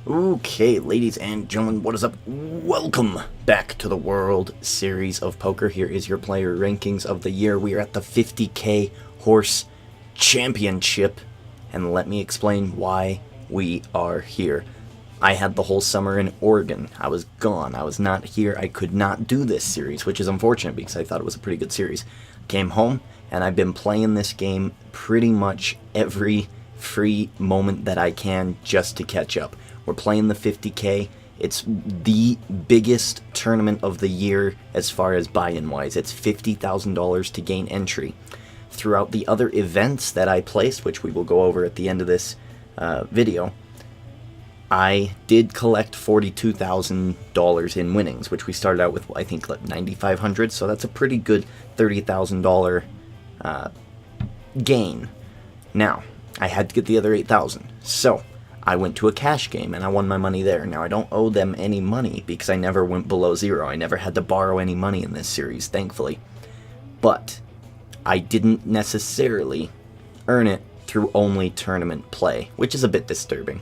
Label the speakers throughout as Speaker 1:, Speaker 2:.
Speaker 1: Okay, ladies and gentlemen, what is up? Welcome back to the World Series of Poker. Here is your player rankings of the year. We are at the 50K Horse Championship, and let me explain why we are here. I had the whole summer in Oregon. I was gone. I was not here. I could not do this series, which is unfortunate because I thought it was a pretty good series. Came home, and I've been playing this game pretty much every free moment that I can just to catch up. We're playing the 50K. It's the biggest tournament of the year as far as buy-in wise. It's $50,000 to gain entry. Throughout the other events that I placed, which we will go over at the end of this video, I did collect $42,000 in winnings, which we started out with, I think, like $9,500. So that's a pretty good $30,000 gain. Now, I had to get the other $8,000. So I went to a cash game and I won my money there. Now, I don't owe them any money because I never went below zero. I never had to borrow any money in this series, thankfully. But I didn't necessarily earn it through only tournament play, which is a bit disturbing.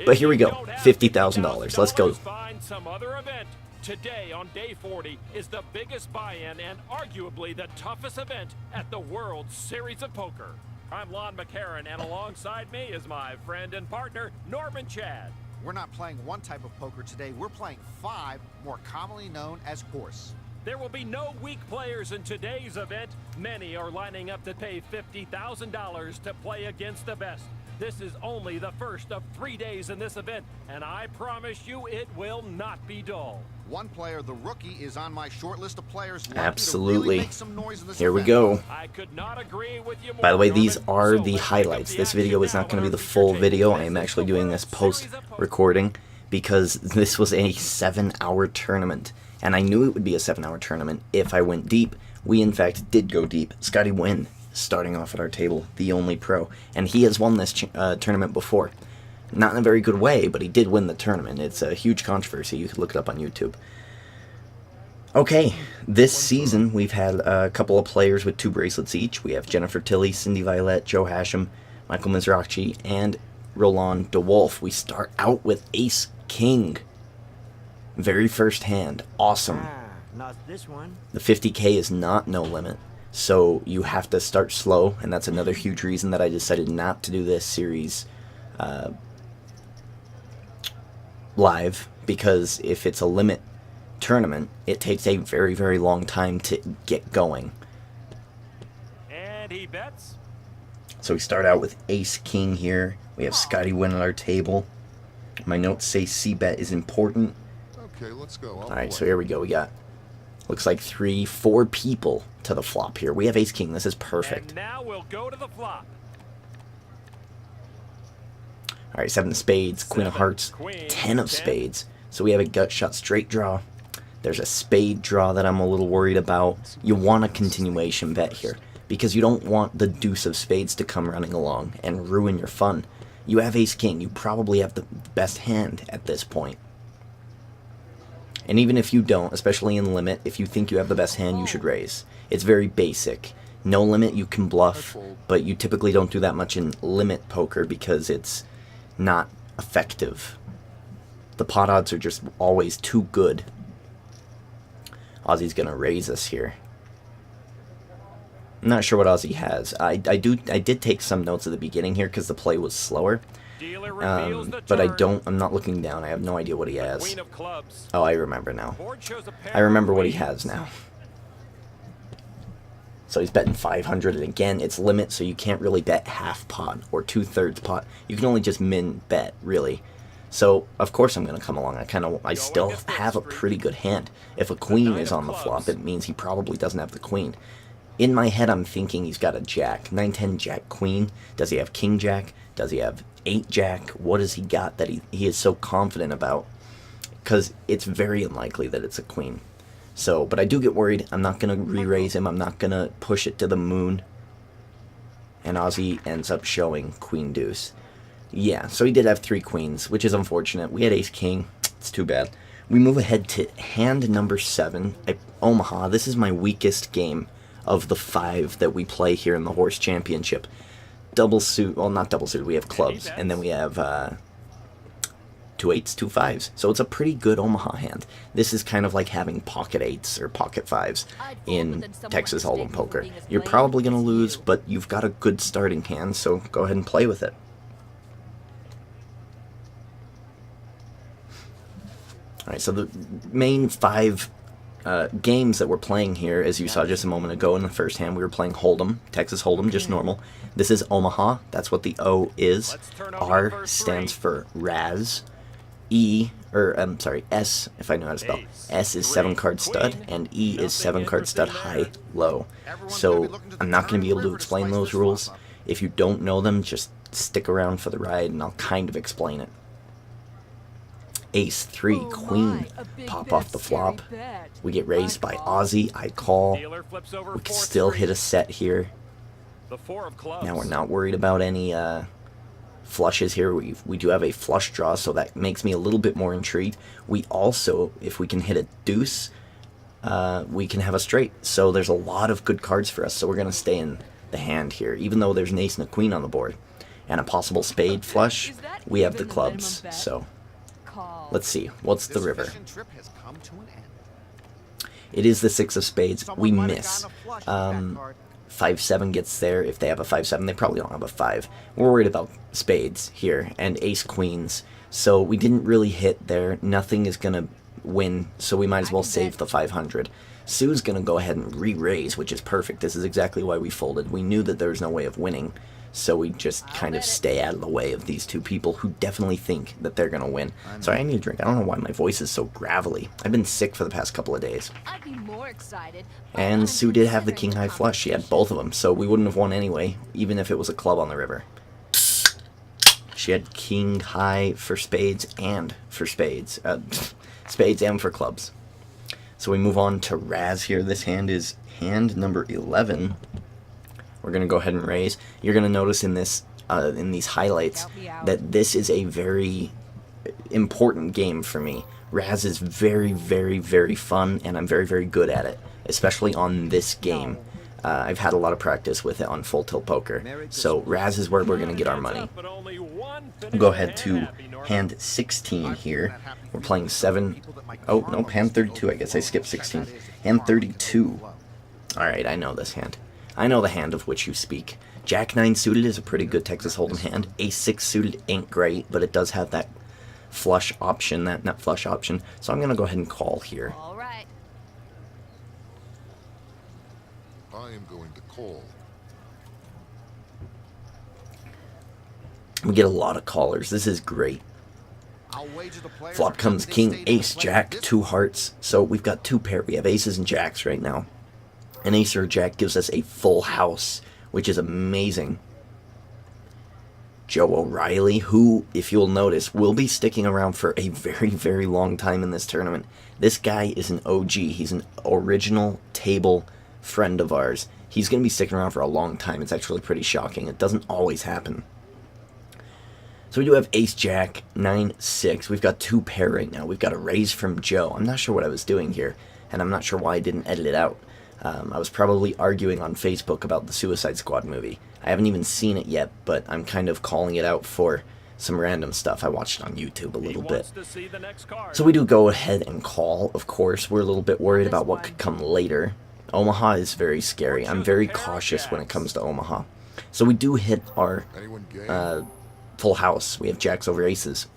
Speaker 1: But here we go, $50,000. Let's go.
Speaker 2: Find some other event. Today on day 40 is the biggest buy-in and arguably the toughest event at the World Series of Poker. I'm Lon McCarran, and alongside me is my friend and partner, Norman Chad.
Speaker 3: We're not playing one type of poker today. We're playing 5, more commonly known as horse.
Speaker 2: There will be no weak players in today's event. Many are lining up to pay $50,000 to play against the best. This is only the first of 3 days in this event, and I promise you it will not be dull.
Speaker 3: One player, the rookie, is on my short list of players.
Speaker 1: Absolutely.
Speaker 3: Really
Speaker 1: here we go.
Speaker 2: I could not agree with you more,
Speaker 1: By the way,
Speaker 2: Norman.
Speaker 1: these are
Speaker 2: So
Speaker 1: the
Speaker 2: let's
Speaker 1: highlights.
Speaker 2: pick up
Speaker 1: This
Speaker 2: the
Speaker 1: video
Speaker 2: action
Speaker 1: is not
Speaker 2: now
Speaker 1: going to be
Speaker 2: on
Speaker 1: the
Speaker 2: our
Speaker 1: full
Speaker 2: feature
Speaker 1: video.
Speaker 2: tape.
Speaker 1: I am
Speaker 2: This
Speaker 1: actually
Speaker 2: is the
Speaker 1: doing
Speaker 2: World
Speaker 1: this
Speaker 2: Series of Poker.
Speaker 1: post-recording because this was a 7-hour tournament. And I knew it would be a 7-hour tournament if I went deep. We, in fact, did go deep. Scotty Wynn, starting off at our table, the only pro. And he has won this tournament before. Not in a very good way, but he did win the tournament. It's a huge controversy. You can look it up on YouTube. Okay, this season we've had a couple of players with 2 bracelets each. We have Jennifer Tilly, Cindy Violet, Joe Hashem, Michael Mizrachi, and Roland DeWolf. We start out with Ace King. Very first hand. Awesome.
Speaker 4: Not this one.
Speaker 1: The 50K is not no limit, so you have to start slow, and that's another huge reason that I decided not to do this series live, because if it's a limit tournament, it takes a very, very long time to get going.
Speaker 2: And he bets.
Speaker 1: So we start out with Ace King here. We have Scotty Wynn at our table. My notes say C-bet is important.
Speaker 5: Okay, let's go.
Speaker 1: Alright, so here we go. We got, looks like 4 people to the flop here. We have Ace King. This is perfect.
Speaker 2: And now we'll go to the flop.
Speaker 1: Alright, 7 of spades, Queen of hearts,
Speaker 2: Queen,
Speaker 1: 10 of
Speaker 2: 10.
Speaker 1: spades. So we have a gut shot straight draw. There's a spade draw that I'm a little worried about. You want a continuation bet here, because you don't want the deuce of spades to come running along and ruin your fun. You have Ace King. You probably have the best hand at this point. And even if you don't, especially in limit, if you think you have the best hand, you should raise. It's very basic. No limit, you can bluff, but you typically don't do that much in limit poker because it's not effective. The pot odds are just always too good. Ozzy's gonna raise us here. I'm not sure what Ozzy has. I did take some notes at the beginning here because the play was slower.
Speaker 2: Dealer reveals the
Speaker 1: But
Speaker 2: turn.
Speaker 1: I'm not looking down. I have no idea what he has.
Speaker 2: Queen of clubs.
Speaker 1: Oh, I remember now.
Speaker 2: Board shows a pair
Speaker 1: I remember
Speaker 2: of
Speaker 1: what he
Speaker 2: queens.
Speaker 1: has now. So he's betting 500, and again, it's limit, so you can't really bet half pot or 2/3 pot. You can only just min bet, really. So, of course I'm going to come along. I still have a pretty good hand. If a queen is on the flop, it means he probably doesn't have the queen. In my head, I'm thinking he's got a jack. 9-10 jack queen. Does he have king jack? Does he have 8 jack? What has he got that he is so confident about? Because it's very unlikely that it's a queen. So, but I do get worried. I'm not going to re-raise him. I'm not going to push it to the moon. And Ozzy ends up showing queen deuce. Yeah, so he did have 3 queens, which is unfortunate. We had ace king. It's too bad. We move ahead to hand number 7 at Omaha. This is my weakest game of the 5 that we play here in the Horse Championship. Double suit, well, not double suit, we have clubs, and then we have 2 8s, 2 5s. So it's a pretty good Omaha hand. This is kind of like having pocket 8s or pocket 5s in Texas Hold'em poker. You're probably going to lose, but you've got a good starting hand, so go ahead and play with it. Alright, so the main 5 games that we're playing here, as you saw just a moment ago in the first hand, we were playing Hold'em, Texas Hold'em, just normal. This is Omaha, that's what the O is. R stands for Raz. S, if I know how to spell. S is 7-card stud, and E is 7-card stud high, low. So I'm not going to be able to explain those rules. If you don't know them, just stick around for the ride and I'll kind of explain it. Ace 3, Queen, pop off the flop. We get raised by Aussie, I call. We can still hit a set here. Now we're not worried about any flushes here. We do have a flush draw, so that makes me a little bit more intrigued. We also, if we can hit a deuce, we can have a straight. So there's a lot of good cards for us, so we're going to stay in the hand here. Even though there's an ace and a queen on the board, and a possible spade flush, we have the clubs, so... Let's see, what's the river? It is the 6 of spades. We miss. 5-7 gets there. If they have a 5-7, they probably don't have a 5. We're worried about spades here, and ace queens. So we didn't really hit there. Nothing is going to win, so we might as well save the 500. Sue's going to go ahead and re-raise, which is perfect. This is exactly why we folded. We knew that there was no way of winning. So we just kind of stay out of the way of these two people who definitely think that they're going to win. Sorry, I need a drink. I don't know why my voice is so gravelly. I've been sick for the past couple of days.
Speaker 4: I'd be more excited.
Speaker 1: And Sue did have the king high flush. She had both of them, so we wouldn't have won anyway, even if it was a club on the river. She had king high for spades and for spades. Spades and for clubs. So we move on to Raz here. This hand is hand number 11. We're going to go ahead and raise. You're going to notice in this, in these highlights, that this is a very important game for me. Raz is very, very, very fun, and I'm very, very good at it, especially on this game. I've had a lot of practice with it on Full Tilt Poker. So Raz is where we're going to get our money. We'll go ahead to hand 16 here. We're playing 7. Oh, no, hand 32. I guess I skipped 16. Hand 32. Alright, I know this hand. I know the hand of which you speak. Jack 9 suited is a pretty good Texas Hold'em hand. Ace 6 suited ain't great, but it does have that flush option, that nut flush option. So I'm going to go ahead and call here.
Speaker 4: All right.
Speaker 5: I am going to call.
Speaker 1: We get a lot of callers. This is great. Flop comes king, ace, jack, 2 hearts. So we've got 2 pair. We have aces and jacks right now. An ace or a jack gives us a full house, which is amazing. Joe O'Reilly, who, if you'll notice, will be sticking around for a very, very long time in this tournament. This guy is an OG. He's an original table friend of ours. He's going to be sticking around for a long time. It's actually pretty shocking. It doesn't always happen. So we do have ace, jack, 9, 6. We've got 2 pair right now. We've got a raise from Joe. I'm not sure what I was doing here, and I'm not sure why I didn't edit it out. I was probably arguing on Facebook about the Suicide Squad movie. I haven't even seen it yet, but I'm kind of calling it out for some random stuff. I watched it on YouTube a little bit. So we do go ahead and call, of course. We're a little bit worried about what could come later. Omaha is very scary. I'm very cautious when it comes to Omaha. So we do hit our full house. We have jacks over aces.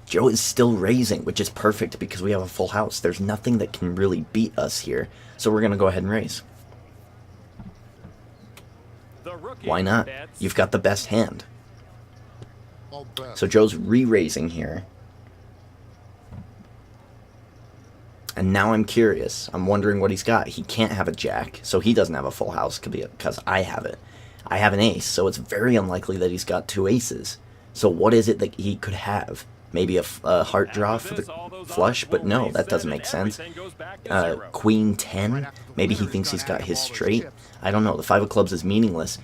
Speaker 1: Joe is still raising, which is perfect because we have a full house. There's nothing that can really beat us here. So we're going to go ahead and raise. Why not? You've got the best hand. So Joe's re-raising here. And now I'm curious. I'm wondering what he's got. He can't have a jack, so he doesn't have a full house because I have it. I have an ace, so it's very unlikely that he's got 2 aces. So what is it that he could have? Maybe a heart draw for the flush, but no, that doesn't make sense. Queen 10, maybe he thinks he's got his straight. I don't know, the 5 of clubs is meaningless.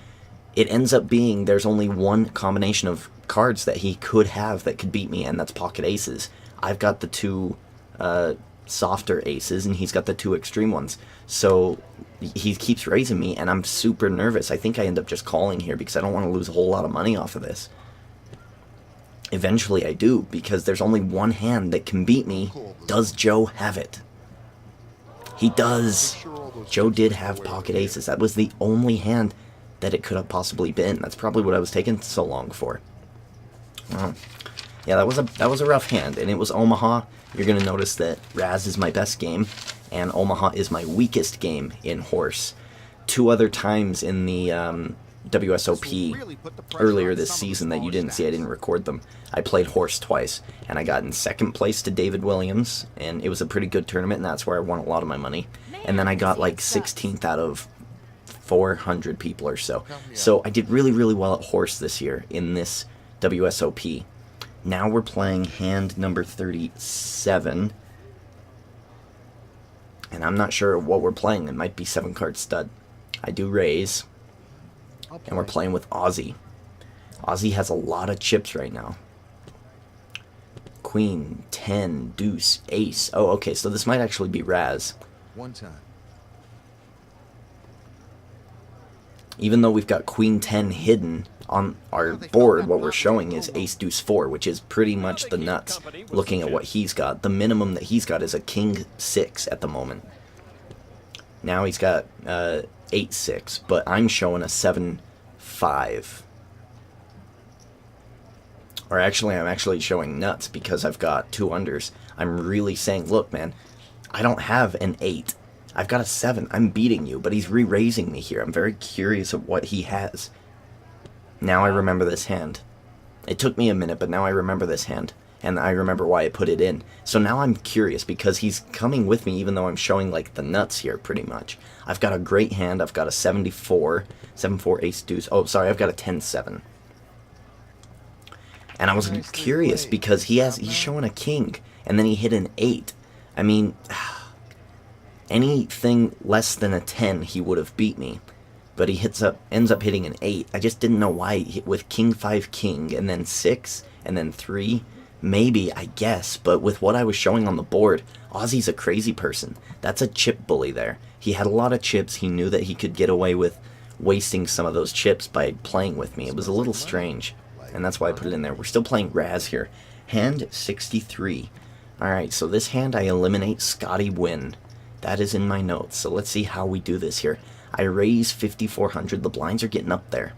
Speaker 1: It ends up being there's only one combination of cards that he could have that could beat me, and that's pocket aces. I've got the 2 softer aces, and he's got the 2 extreme ones. So he keeps raising me, and I'm super nervous. I think I end up just calling here because I don't want to lose a whole lot of money off of this. Eventually I do, because there's only one hand that can beat me. Does Joe have it? He does. Joe did have pocket aces. That was the only hand that it could have possibly been. That's probably what I was taking so long for. Well, yeah, that was a rough hand, and it was Omaha. You're gonna notice that Raz is my best game, and Omaha is my weakest game in horse. 2 other times in the WSOP earlier this season that you didn't see, I didn't record them. I played horse twice, and I got in 2nd place to David Williams, and it was a pretty good tournament, and that's where I won a lot of my money. And then I got like 16th out of 400 people or so. So I did really, really well at horse this year in this WSOP. Now we're playing hand number 37, and I'm not sure what we're playing. It might be 7-card stud. I do raise, and we're playing with Ozzy. Ozzy has a lot of chips right now. Queen, 10, deuce, ace. Oh, okay, so this might actually be Raz.
Speaker 5: One time.
Speaker 1: Even though we've got Queen 10 hidden on our board, what we're showing is Ace Deuce 4, which is pretty much the nuts looking at what he's got. The minimum that he's got is a King 6 at the moment. Now he's got 8-6, but I'm showing a 7-5. Or actually, I'm actually showing nuts because I've got 2 unders. I'm really saying, look, man, I don't have an 8. I've got a 7. I'm beating you, but he's re-raising me here. I'm very curious of what he has. Now I remember this hand. It took me a minute, but now I remember this hand. And I remember why I put it in. So now I'm curious because he's coming with me even though I'm showing like the nuts here pretty much. I've got a great hand. I've got a 74. 7-4 ace deuce. Oh, sorry, I've got a 10-7. And I was curious because he's showing a king. And then he hit an 8. I mean, anything less than a 10 he would have beat me. But he ends up hitting an 8. I just didn't know why with king 5 king and then 6 and then 3. Maybe, I guess, but with what I was showing on the board, Ozzy's a crazy person. That's a chip bully there. He had a lot of chips. He knew that he could get away with wasting some of those chips by playing with me. It was a little strange, and that's why I put it in there. We're still playing Raz here. Hand 63. Alright, so this hand I eliminate Scotty Wynn. That is in my notes, so let's see how we do this here. I raise 5,400. The blinds are getting up there.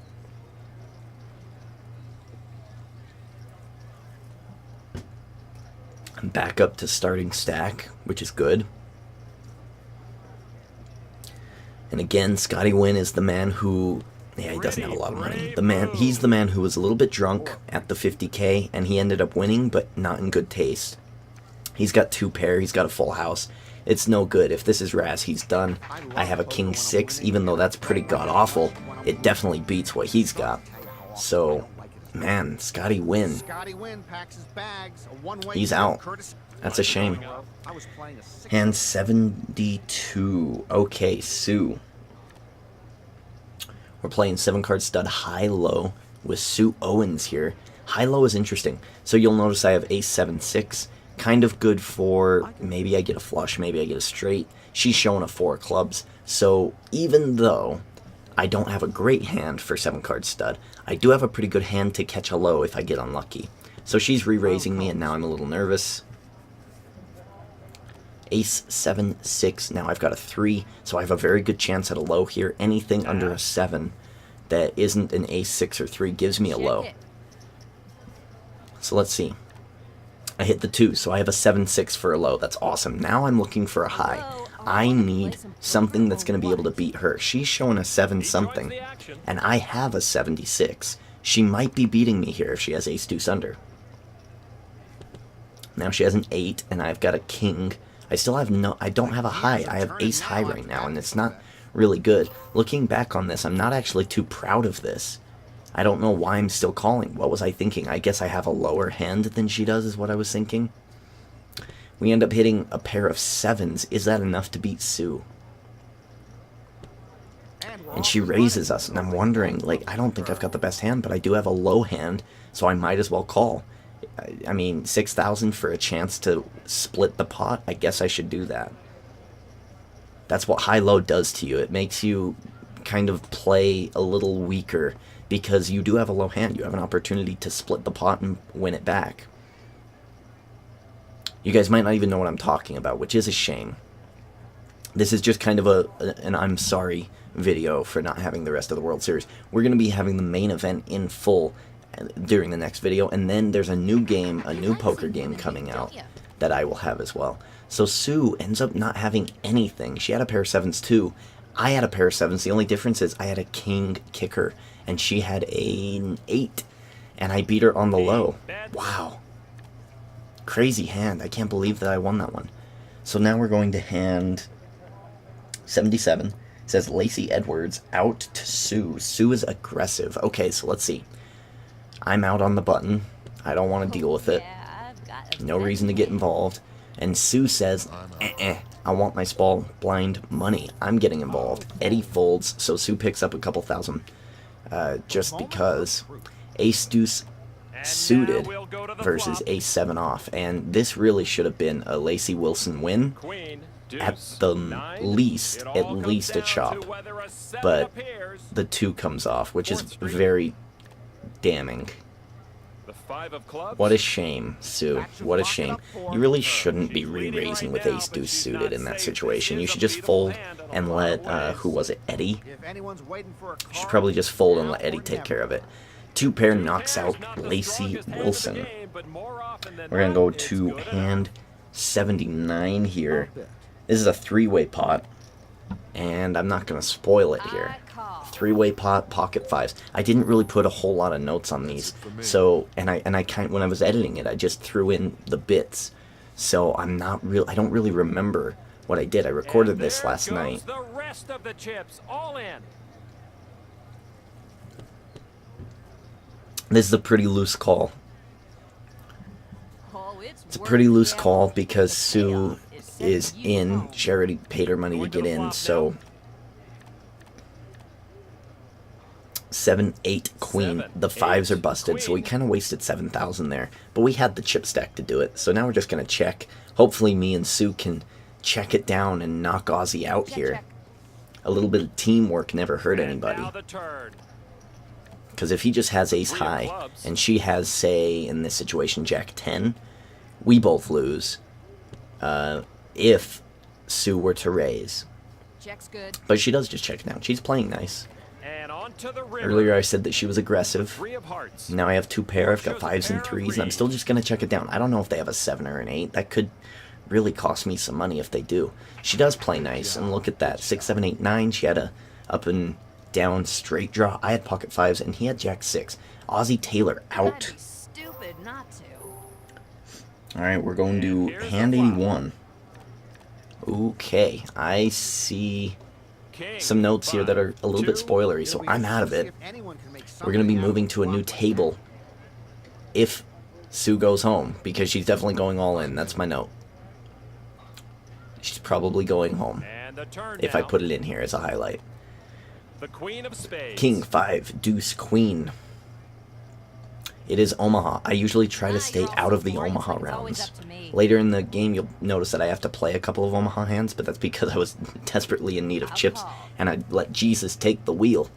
Speaker 1: I'm back up to starting stack, which is good. And again, Scotty Wynn is the man who, yeah, he doesn't have a lot of money. He's the man who was a little bit drunk at the 50K, and he ended up winning, but not in good taste. He's got 2 pair, he's got a full house. It's no good. If this is Raz, he's done. I have a king 6, even though that's pretty god-awful. It definitely beats what he's got. So, man, Scotty Wynn. He's out. That's a shame. Hand 72. Okay, Sue. We're playing 7-card stud high-low with Sue Owens here. High-low is interesting. So you'll notice I have ace 7-6. Kind of good for maybe I get a flush, maybe I get a straight. She's showing a 4 of clubs. So even though I don't have a great hand for 7-card stud, I do have a pretty good hand to catch a low if I get unlucky. So she's re-raising me, and now I'm a little nervous. Ace 7-6. Now I've got a 3, so I have a very good chance at a low here. Anything under a 7 that isn't an ace 6 or 3 gives me a low. So let's see. I hit the 2, so I have a 7-6 for a low. That's awesome. Now I'm looking for a high. I need something that's going to be able to beat her. She's showing a 7-something, and I have a 76. She might be beating me here if she has ace deuce under. Now she has an 8, and I've got a king. I don't have a high. I have ace high right now, and it's not really good. Looking back on this, I'm not actually too proud of this. I don't know why I'm still calling. What was I thinking? I guess I have a lower hand than she does is what I was thinking. We end up hitting a pair of 7s. Is that enough to beat Sue? And she raises us, and I'm wondering, like, I don't think I've got the best hand, but I do have a low hand, so I might as well call. I mean, 6,000 for a chance to split the pot? I guess I should do that. That's what high-low does to you. It makes you kind of play a little weaker because you do have a low hand. You have an opportunity to split the pot and win it back. You guys might not even know what I'm talking about, which is a shame. This is just kind of an I'm sorry video for not having the rest of the World Series. We're going to be having the main event in full during the next video, and then there's a new game, a new poker game coming out that I will have as well. So Sue ends up not having anything. She had a pair of sevens too. I had a pair of sevens. The only difference is I had a king kicker, and she had an 8, and I beat her on the low. Wow. Crazy hand. I can't believe that I won that one. So now we're going to hand 77. It says Lacey Edwards out to Sue. Sue is aggressive. Okay, so let's see. I'm out on the button. I don't want to deal with it. No reason to get involved. And Sue says, I want my small blind money. I'm getting involved. Eddie folds, so Sue picks up a couple thousand. Just because ace deuce suited versus ace 7 off. And this really should have been a Lacey Wilson win. At the least, a chop. But the 2 comes off, which is very damning. What a shame, Sue. What a shame. You really shouldn't be re-raising with ace deuce suited in that situation. You should just fold and let, who was it, Eddie? You should probably just fold and let Eddie take care of it. 2 pair knocks out Lacey Wilson. We're going to go to hand 79 here. This is a 3-way pot, and I'm not going to spoil it here. 3-way pot, pocket 5s. I didn't really put a whole lot of notes on these, so and I when I was editing it, I just threw in the bits. So I don't really remember what I did. I recorded this last night.
Speaker 2: The rest of the chips all in.
Speaker 1: This is a pretty loose call. It's a pretty loose call because Sue is in. She already paid her money to get in, so 7, 8, queen. The 5s are busted, so we kind of wasted 7,000 there. But we had the chip stack to do it, so now we're just going to check. Hopefully me and Sue can check it down and knock Aussie out here. A little bit of teamwork never hurt anybody. Because if he just has ace high, and she has, say, in this situation, jack 10, we both lose. If Sue were to raise. But she does just check down. She's playing nice. Earlier I said that she was aggressive. Now I have 2 pair. I've got 5s and 3s, and I'm still just going to check it down. I don't know if they have a 7 or an 8. That could really cost me some money if they do. She does play nice, and look at that. 6, 7, 8, 9. She had a up and down straight draw. I had pocket 5s, and he had jack 6. Aussie Taylor out. Alright, we're going to hand 81. Okay, I see some notes here that are a little bit spoilery, so I'm out of it. We're going to be moving to a new table if Sue goes home, because she's definitely going all in. That's my note. She's probably going home, if I put it in here as a highlight. King, 5, deuce, queen. It is Omaha. I usually try to stay out of the Omaha rounds. Later in the game, you'll notice that I have to play a couple of Omaha hands, but that's because I was desperately in need of chips, and I let Jesus take the wheel.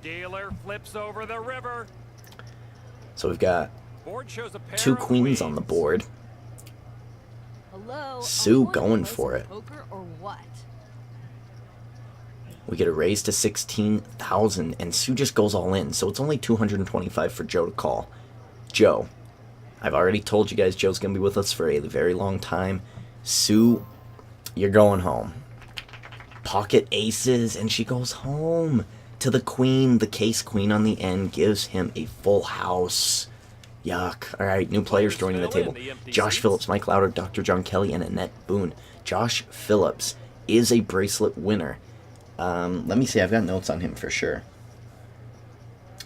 Speaker 2: Dealer flips over the river.
Speaker 1: So we've got 2 queens on the board. Sue going for it. We get a raise to 16,000, and Sue just goes all in, so it's only 225 for Joe to call. Joe, I've already told you guys Joe's going to be with us for a very long time. Sue, you're going home. Pocket aces, and she goes home to the queen. The case queen on the end gives him a full house. Yuck. Alright, new players joining the table. Josh Phillips, Mike Lauder, Dr. John Kelly, and Annette Boone. Josh Phillips is a bracelet winner. Let me see, I've got notes on him for sure.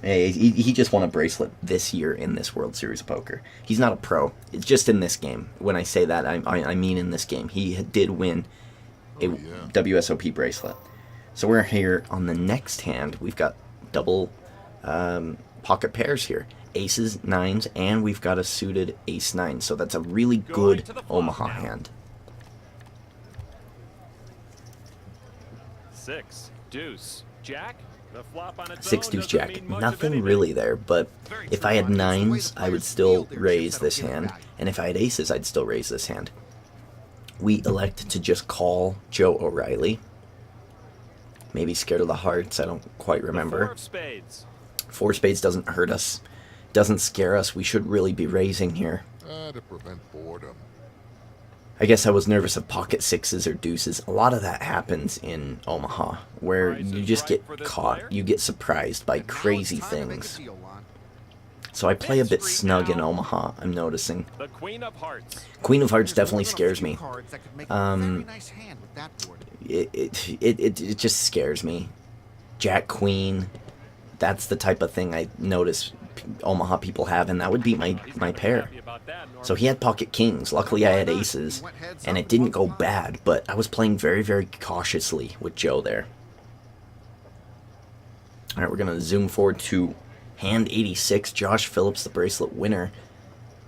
Speaker 1: Hey, he just won a bracelet this year in this World Series of Poker. He's not a pro. It's just in this game. When I say that, I mean in this game. He did win a WSOP bracelet. So we're here on the next hand. We've got double pocket pairs here. Aces, 9s, and we've got a suited ace-9. So that's a really good Omaha hand.
Speaker 2: 6, deuce, jack, The flop on its
Speaker 1: 6
Speaker 2: own
Speaker 1: deuce
Speaker 2: doesn't
Speaker 1: jack.
Speaker 2: mean much of
Speaker 1: Nothing
Speaker 2: anything.
Speaker 1: really there, but if I had nines, I would still raise this hand, and if I had aces, I'd still raise this hand. We elect to just call Joe O'Reilly. Maybe scared of the hearts, I don't quite
Speaker 2: The
Speaker 1: remember.
Speaker 2: 4 of spades.
Speaker 1: 4 spades doesn't hurt us, doesn't scare us. We should really be raising here.
Speaker 5: To prevent boredom.
Speaker 1: I guess I was nervous of pocket sixes or deuces. A lot of that happens in Omaha, where you just get caught. You get surprised by crazy things. So I play a bit snug in Omaha, I'm noticing.
Speaker 2: The Queen of Hearts.
Speaker 1: Queen of Hearts definitely scares me. It just scares me. Jack Queen, that's the type of thing I notice Omaha people have, and that would beat my pair. So he had pocket kings. Luckily I had aces, and it didn't go bad, but I was playing very, very cautiously with Joe there. Alright, we're going to zoom forward to hand 86. Josh Phillips, the bracelet winner.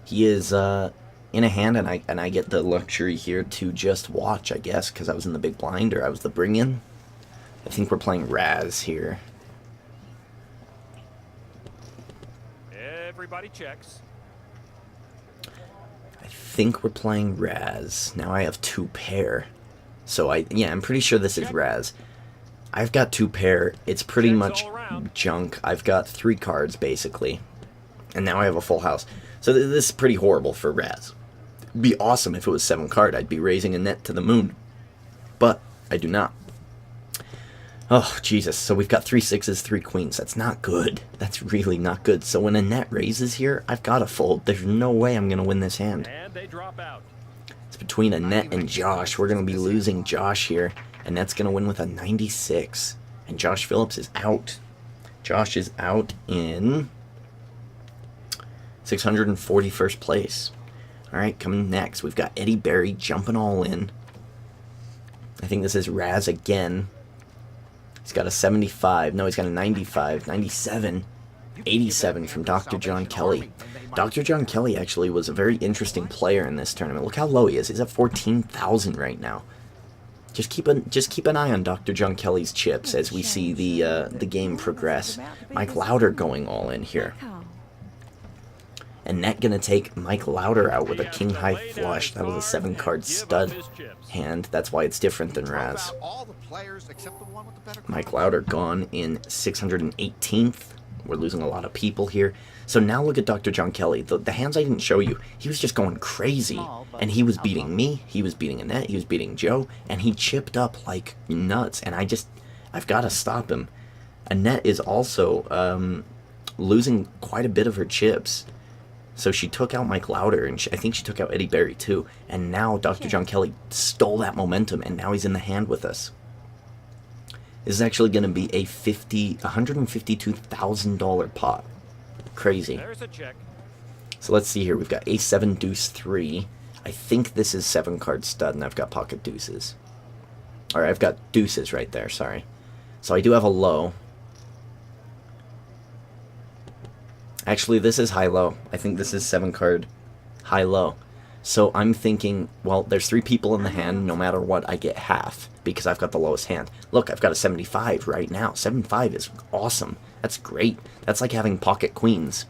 Speaker 1: He is in a hand, and I get the luxury here to just watch, I guess, because I was in the big blind, or I was the bring-in. I think we're playing Raz here.
Speaker 2: Everybody checks.
Speaker 1: I think we're playing Raz. Now I have 2 pair. So I'm pretty sure this is Raz. I've got 2 pair. It's pretty much junk. I've got 3 cards, basically. And now I have a full house. So this is pretty horrible for Raz. It'd be awesome if it was 7 card. I'd be raising a net to the moon. But I do not. Oh, Jesus. So we've got 3 sixes, 3 queens. That's not good. That's really not good. So when a net raises here, I've got to fold. There's no way I'm going to win this hand.
Speaker 2: And they drop out.
Speaker 1: It's between a net and Josh. We're going to be losing Josh here. And that's going to win with a 96. And Josh Phillips is out. Josh is out in 641st place. Alright, coming next, we've got Eddie Berry jumping all in. I think this is Raz again. He's got a 75. No, he's got a 95, 97, 87 from Dr. John Kelly. Dr. John Kelly actually was a very interesting player in this tournament. Look how low he is. He's at 14,000 right now. Just keep an eye on Dr. John Kelly's chips as we see the game progress. Mike Lauder going all in here. And Net gonna take Mike Lauder out with a king high flush. That was a 7-card stud hand. That's why it's different than Raz. Mike Lauder gone in 618th. We're losing a lot of people here. So now look at Dr. John Kelly. The hands I didn't show you, he was just going crazy. And he was beating me, he was beating Annette, he was beating Joe, and he chipped up like nuts. And I've got to stop him. Annette is also losing quite a bit of her chips. So she took out Mike Lauder, and I think she took out Eddie Berry too. And now Dr. John Kelly stole that momentum, and now he's in the hand with us. This is actually going to be a $152,000 pot. Crazy.
Speaker 2: There's a check.
Speaker 1: So let's see here. We've got ace 7, deuce 3. I think this is 7-card stud, and I've got pocket deuces. Or I've got deuces right there, sorry. So I do have a low. Actually, this is high-low. I think this is 7-card high-low. So I'm thinking, well, there's 3 people in the hand. No matter what, I get half because I've got the lowest hand. Look, I've got a 75 right now. 75 is awesome. That's great. That's like having pocket queens.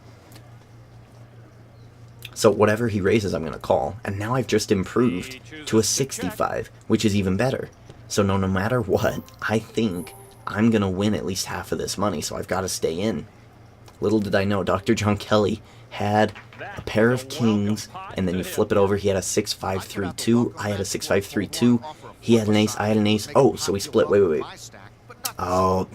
Speaker 1: So whatever he raises, I'm going to call. And now I've just improved to a 65, which is even better. So no matter what, I think I'm going to win at least half of this money. So I've got to stay in. Little did I know, Dr. John Kelly had a pair of kings, and then you flip it over, he had a 6-5-3-2, I had a 6-5-3-2, he had an ace, I had an ace. Oh, so we split, wait. Oh,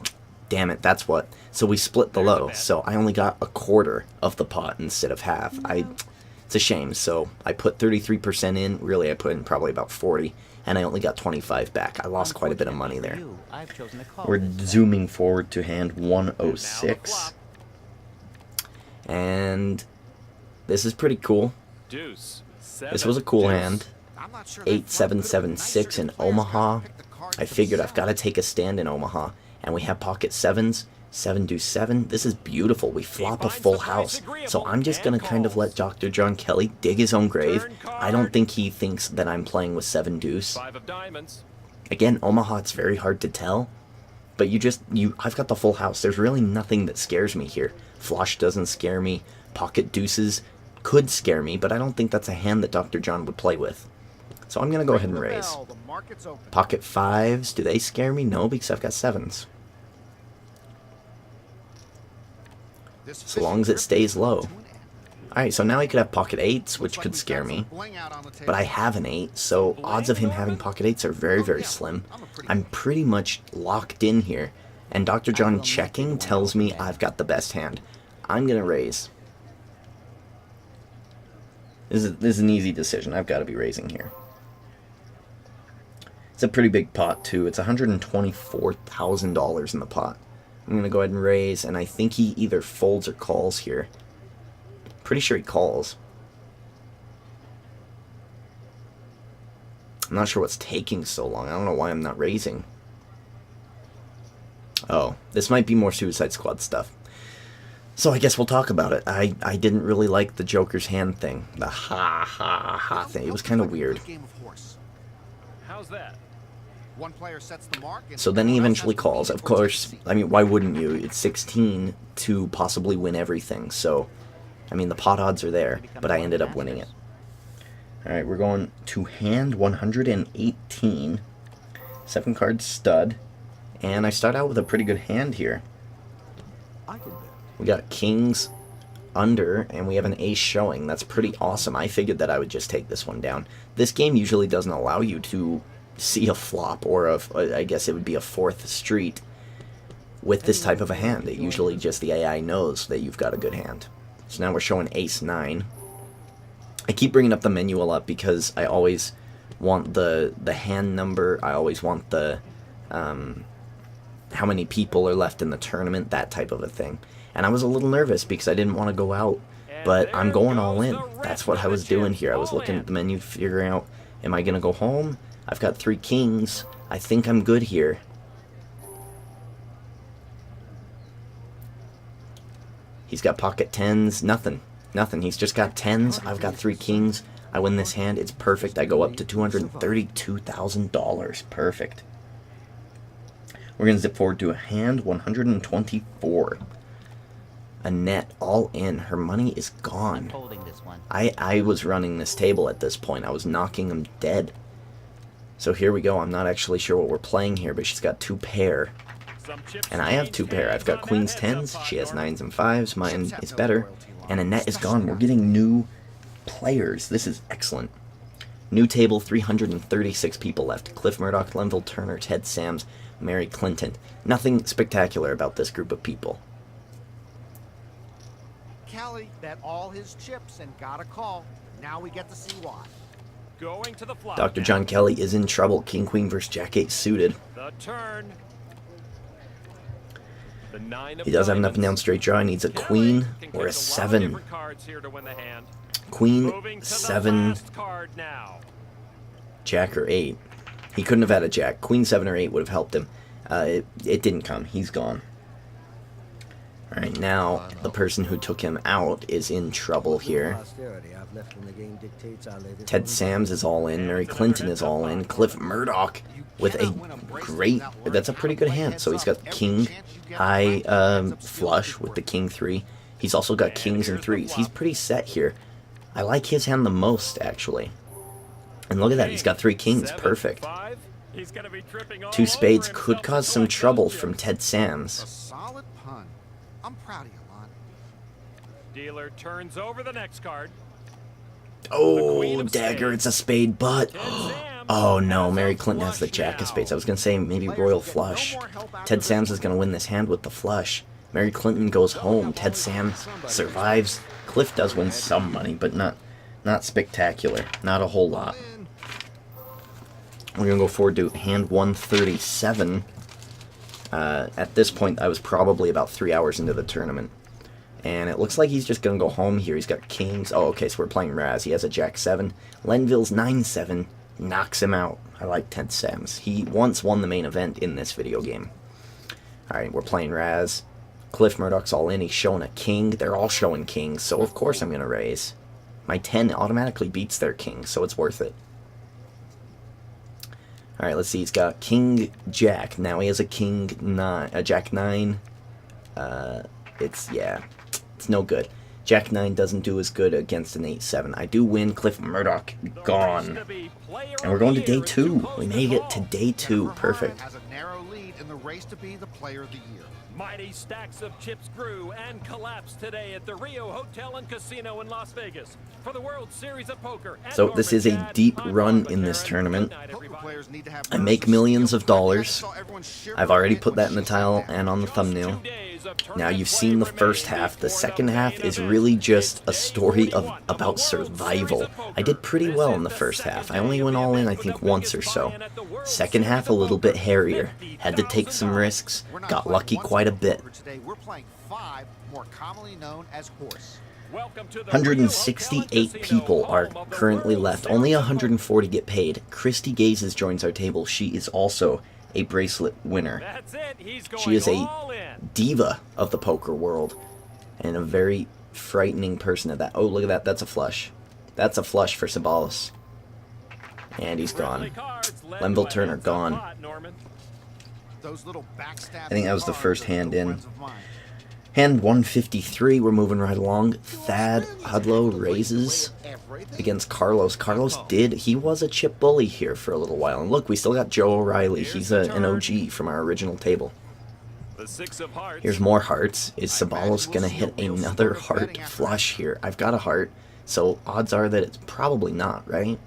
Speaker 1: damn it, that's what. So we split the low, so I only got a quarter of the pot instead of half. It's a shame, so I put 33% in, really I put in probably about 40, and I only got 25 back. I lost quite a bit of money there. We're zooming forward to hand 106. And this is pretty cool.
Speaker 2: Deuce.
Speaker 1: This was a cool hand. 8-7-7-6 in Omaha. I figured I've got to take a stand in Omaha. And we have pocket 7s. 7 deuce 7. This is beautiful. We flop a full house. So I'm just going to kind of let Dr. John Kelly dig his own grave. I don't think he thinks that I'm playing with 7 deuce.
Speaker 2: 5 of diamonds.
Speaker 1: Again, Omaha, it's very hard to tell. But I've got the full house. There's really nothing that scares me here. Flush doesn't scare me. Pocket deuces could scare me, but I don't think that's a hand that Dr. John would play with. So I'm going to go ahead and raise. Pocket fives, do they scare me? No, because I've got sevens. So long as it stays low. Alright, so now he could have pocket eights, which could scare me. But I have an 8, so odds of him having pocket eights are very, very slim. I'm pretty much locked in here. And Dr. John checking tells me I've got the best hand. I'm going to raise. This is an easy decision. I've got to be raising here. It's a pretty big pot, too. It's $124,000 in the pot. I'm going to go ahead and raise, and I think he either folds or calls here. Pretty sure he calls. I'm not sure what's taking so long. I don't know why I'm not raising. Oh, this might be more Suicide Squad stuff. So I guess we'll talk about it. I didn't really like the Joker's hand thing. The ha thing. It was kind of weird.
Speaker 2: How's that?
Speaker 3: One player sets the mark,
Speaker 1: So then he eventually calls. Of course, I mean, why wouldn't you? It's 16 to possibly win everything. So, I mean, the pot odds are there, but I ended up winning it. Alright, we're going to hand 118. 7 card stud. And I start out with a pretty good hand here. We got kings under, and we have an ace showing. That's pretty awesome. I figured that I would just take this one down. This game usually doesn't allow you to see a flop, or I guess it would be a 4th street with this type of a hand. It usually just the AI knows that you've got a good hand. So now we're showing ace 9. I keep bringing up the menu a lot because I always want the hand number. I always want the how many people are left in the tournament, that type of a thing. And I was a little nervous because I didn't want to go out, but I'm going all in. That's what I was doing here. I was looking at the menu, figuring out, am I going to go home? I've got 3 kings. I think I'm good here. He's got pocket 10s. Nothing. Nothing. He's just got 10s. I've got 3 kings. I win this hand. It's perfect. I go up to $232,000. Perfect. We're going to zip forward to a hand 124. Annette, all in. Her money is gone. I was running this table at this point. I was knocking them dead. So here we go. I'm not actually sure what we're playing here, but she's got 2 pair. And I have 2 pair. I've got queens 10s. She has 9s and 5s. Mine is better. And Annette is gone. We're getting new players. This is excellent. New table, 336 people left. Cliff Murdoch, Lenville Turner, Ted Sams, Mary Clinton. Nothing spectacular about this group of people.
Speaker 3: Kelly bet all his chips and got a call. Now we get to see why.
Speaker 2: Going to the flop.
Speaker 1: Dr. John Kelly is in trouble. King Queen versus Jack 8 suited.
Speaker 2: The turn. The 9 of
Speaker 1: He does have an up and down straight draw. He needs a queen or a 7. Queen, 7, Jack or 8. He couldn't have had a Jack. Queen, 7 or 8 would have helped him. It didn't come. He's gone. Alright, now the person who took him out is in trouble here. Ted Sams is all in. Mary Clinton is all in. Cliff Murdoch with a great... That's a pretty good hand. So he's got king high flush with the king 3. He's also got kings and 3s. He's pretty set here. I like his hand the most, actually. And look at that. He's got 3 kings. Perfect. 2 spades could cause some trouble from Ted Sams.
Speaker 3: A solid pun. I'm proud of you, Lon.
Speaker 2: Dealer turns over the next card.
Speaker 1: Oh, dagger, it's a spade, but... Oh no, Mary Clinton has the Jack of spades. I was going to say maybe royal flush. Ted Sams is going to win this hand with the flush. Mary Clinton goes home. Ted Sams survives. Cliff does win some money, but not spectacular. Not a whole lot. We're going to go forward to hand 137. At this point, I was probably about 3 hours into the tournament. And it looks like he's just going to go home here. He's got kings. Oh, okay, so we're playing Raz. He has a Jack 7. Lenville's 9-7 knocks him out. I like Ted Sams. He once won the main event in this video game. Alright, we're playing Raz. Cliff Murdoch's all in. He's showing a king. They're all showing kings, so of course I'm going to raise. My 10 automatically beats their king, so it's worth it. All right, let's see. He's got King Jack. Now he has a King 9, a Jack 9. It's no good. Jack 9 doesn't do as good against an 8-7. I do win. Cliff Murdoch gone. And we're going to day 2. We made it to day 2. Perfect.
Speaker 3: Has a narrow lead in the race to be the player of the year.
Speaker 2: Mighty stacks of chips grew and collapsed today at the Rio Hotel and Casino in Las Vegas for the World Series of Poker.
Speaker 1: So this is a deep run in this tournament.
Speaker 3: Poker players need to have
Speaker 1: I make millions of dollars. I've already put that in the title and on the thumbnail. Now you've seen the first half. The second half is really just a story about survival. I did pretty well in the first half. I only went all in, I think, once or so. Second half a little bit hairier. Had to take some risks. Got lucky quite a bit.
Speaker 3: Today we're playing 5, more commonly known as horse.
Speaker 1: 168 people are currently left. Only 140 get paid. Christy Gazes joins our table. She is also a bracelet winner. She is a diva of the poker world and a very frightening person at that. Oh, look at that. That's a flush. That's a flush for Sabalos. And he's gone. Lenville Turner gone. I think that was the first hand in. Hand 153, we're moving right along. Thad Hudlow raises against Carlos. He was a chip bully here for a little while. And look, we still got Joe O'Reilly. He's an OG from our original table. Here's more hearts. Is Sabalos going to hit another heart flush here? I've got a heart, so odds are that it's probably not, right?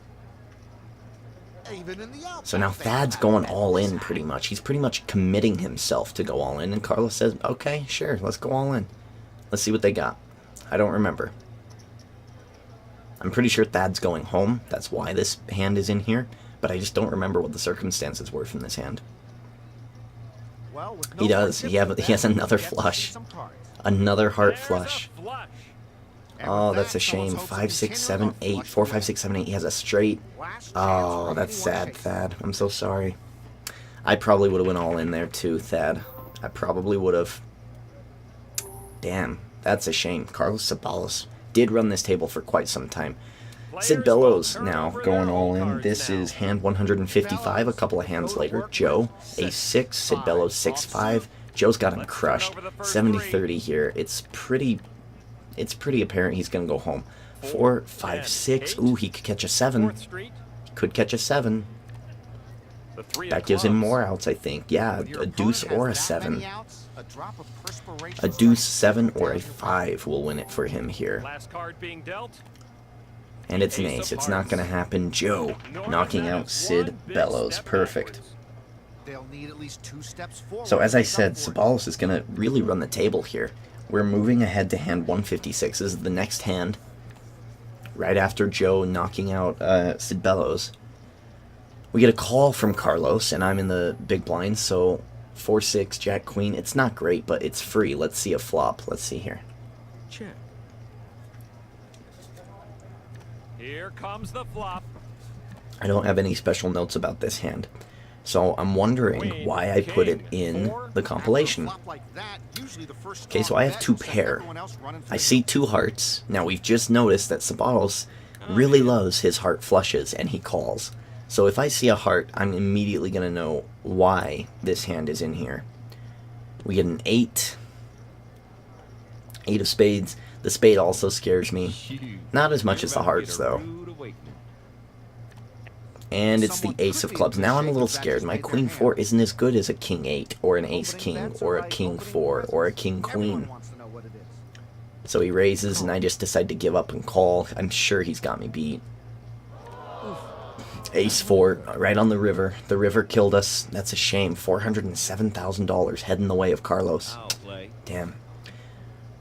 Speaker 1: So now Thad's going all in pretty much. He's pretty much committing himself to go all in. And Carlos says, okay, sure, let's go all in. Let's see what they got. I don't remember. I'm pretty sure Thad's going home. That's why this hand is in here. But I just don't remember what the circumstances were from this hand. He does. He has another flush. Another heart flush. Oh, that's a shame. 5, 6, 7, 8. 4, 5, 6, 7, 8. He has a straight. Oh, that's sad, Thad. I'm so sorry. I probably would have went all in there too, Thad. I probably would have. Damn, that's a shame. Carlos Sabalos did run this table for quite some time. Sid Bellows now going all in. This is hand 155. A couple of hands later, Joe, Ace 6. Sid Bellows 6-5. Joe's got him crushed. 70-30 here. It's pretty apparent he's going to go home. 4, 5, 6. Ooh, he could catch a 7. He could catch a 7. That gives him more outs, I think. Yeah, a deuce or a 7. A deuce, 7, or a 5 will win it for him here. And it's an ace. It's not going to happen. Joe knocking out Sid Bellows. Perfect. So as I said, Sabalos is going to really run the table here. We're moving ahead to hand 156. This is the next hand. Right after Joe knocking out Sid Bellows. We get a call from Carlos, and I'm in the big blind, so 4-6, Jack Queen. It's not great, but it's free. Let's see a flop. Let's see here.
Speaker 2: Check. Here comes the flop.
Speaker 1: I don't have any special notes about this hand. So I'm wondering why I put it in the compilation. Okay, so I have 2 pair. I see 2 hearts. Now we've just noticed that Sabalos really loves his heart flushes, and he calls. So if I see a heart, I'm immediately going to know why this hand is in here. We get an 8. 8 of spades. The spade also scares me. Not as much as the hearts, though. And it's the ace of clubs. Now I'm a little scared. My queen 4 isn't as good as a king 8, or an ace king, or a king 4, or a king queen. So he raises, and I just decide to give up and call. I'm sure he's got me beat. Ace 4, right on the river. The river killed us. That's a shame. $407,000 heading the way of Carlos. Damn.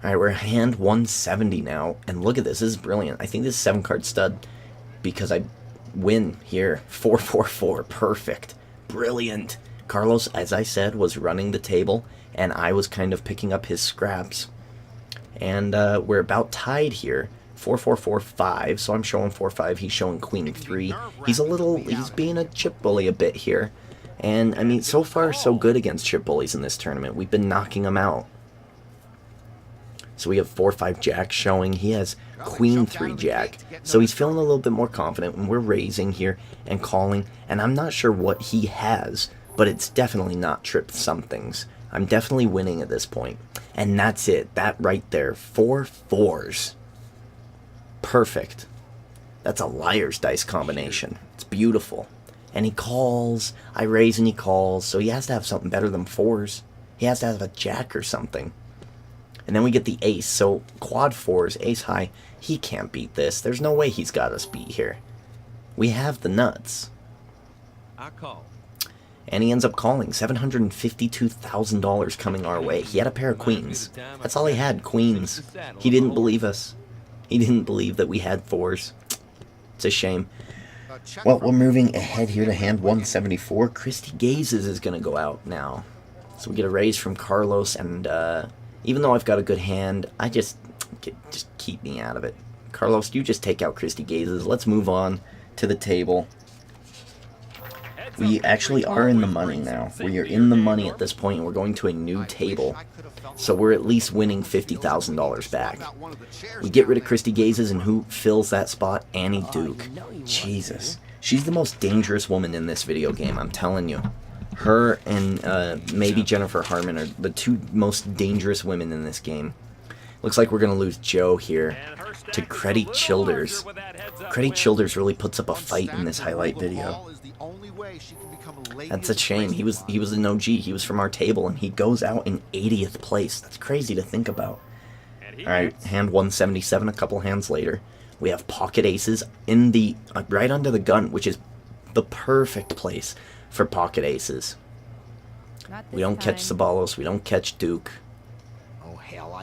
Speaker 1: Alright, we're hand 170 now. And look at this. This is brilliant. I think this is 7-card stud because I win here. 4-4-4. Perfect. Brilliant. Carlos, as I said, was running the table, and I was kind of picking up his scraps. And we're about tied here. 4-4-4-5, so I'm showing 4-5. He's showing queen 3. He's being a chip bully a bit here. And, I mean, so far, so good against chip bullies in this tournament. We've been knocking them out. So we have 4-5 Jack showing. He has Queen 3 Jack. So he's feeling a little bit more confident, and we're raising here and calling, and I'm not sure what he has, but it's definitely not trip somethings. I'm definitely winning at this point. And that's it. That right there. 4 fours. Perfect. That's a liar's dice combination. It's beautiful. And he calls. I raise and he calls. So he has to have something better than 4s. He has to have a jack or something. And then we get the ace. So quad 4s, ace high. He can't beat this. There's no way he's got us beat here. We have the nuts.
Speaker 2: I call.
Speaker 1: And he ends up calling. $752,000 coming our way. He had a pair of queens. That's all he had, queens. He didn't believe us. He didn't believe that we had 4s. It's a shame. Well, we're moving ahead here to hand 174. Christy Gazes is going to go out now. So we get a raise from Carlos, and even though I've got a good hand, I just keep me out of it. Carlos, you just take out Christy Gazes. Let's move on to the table. We actually are in the money now. We are in the money at this point, and we're going to a new table. So we're at least winning $50,000 back. We get rid of Christy Gazes, and who fills that spot? Annie Duke. Jesus. She's the most dangerous woman in this video game, I'm telling you. Her and maybe Jennifer Harmon are the 2 most dangerous women in this game. Looks like we're going to lose Joe here to Creddy Childers. Creddy Childers really puts up a fight in this highlight video. That's a shame. He was an OG. He was from our table, and he goes out in 80th place. That's crazy to think about. Alright, hand 177, a couple hands later. We have pocket aces in the right under the gun, which is the perfect place for pocket aces. We don't catch Sabalos, we don't catch Duke.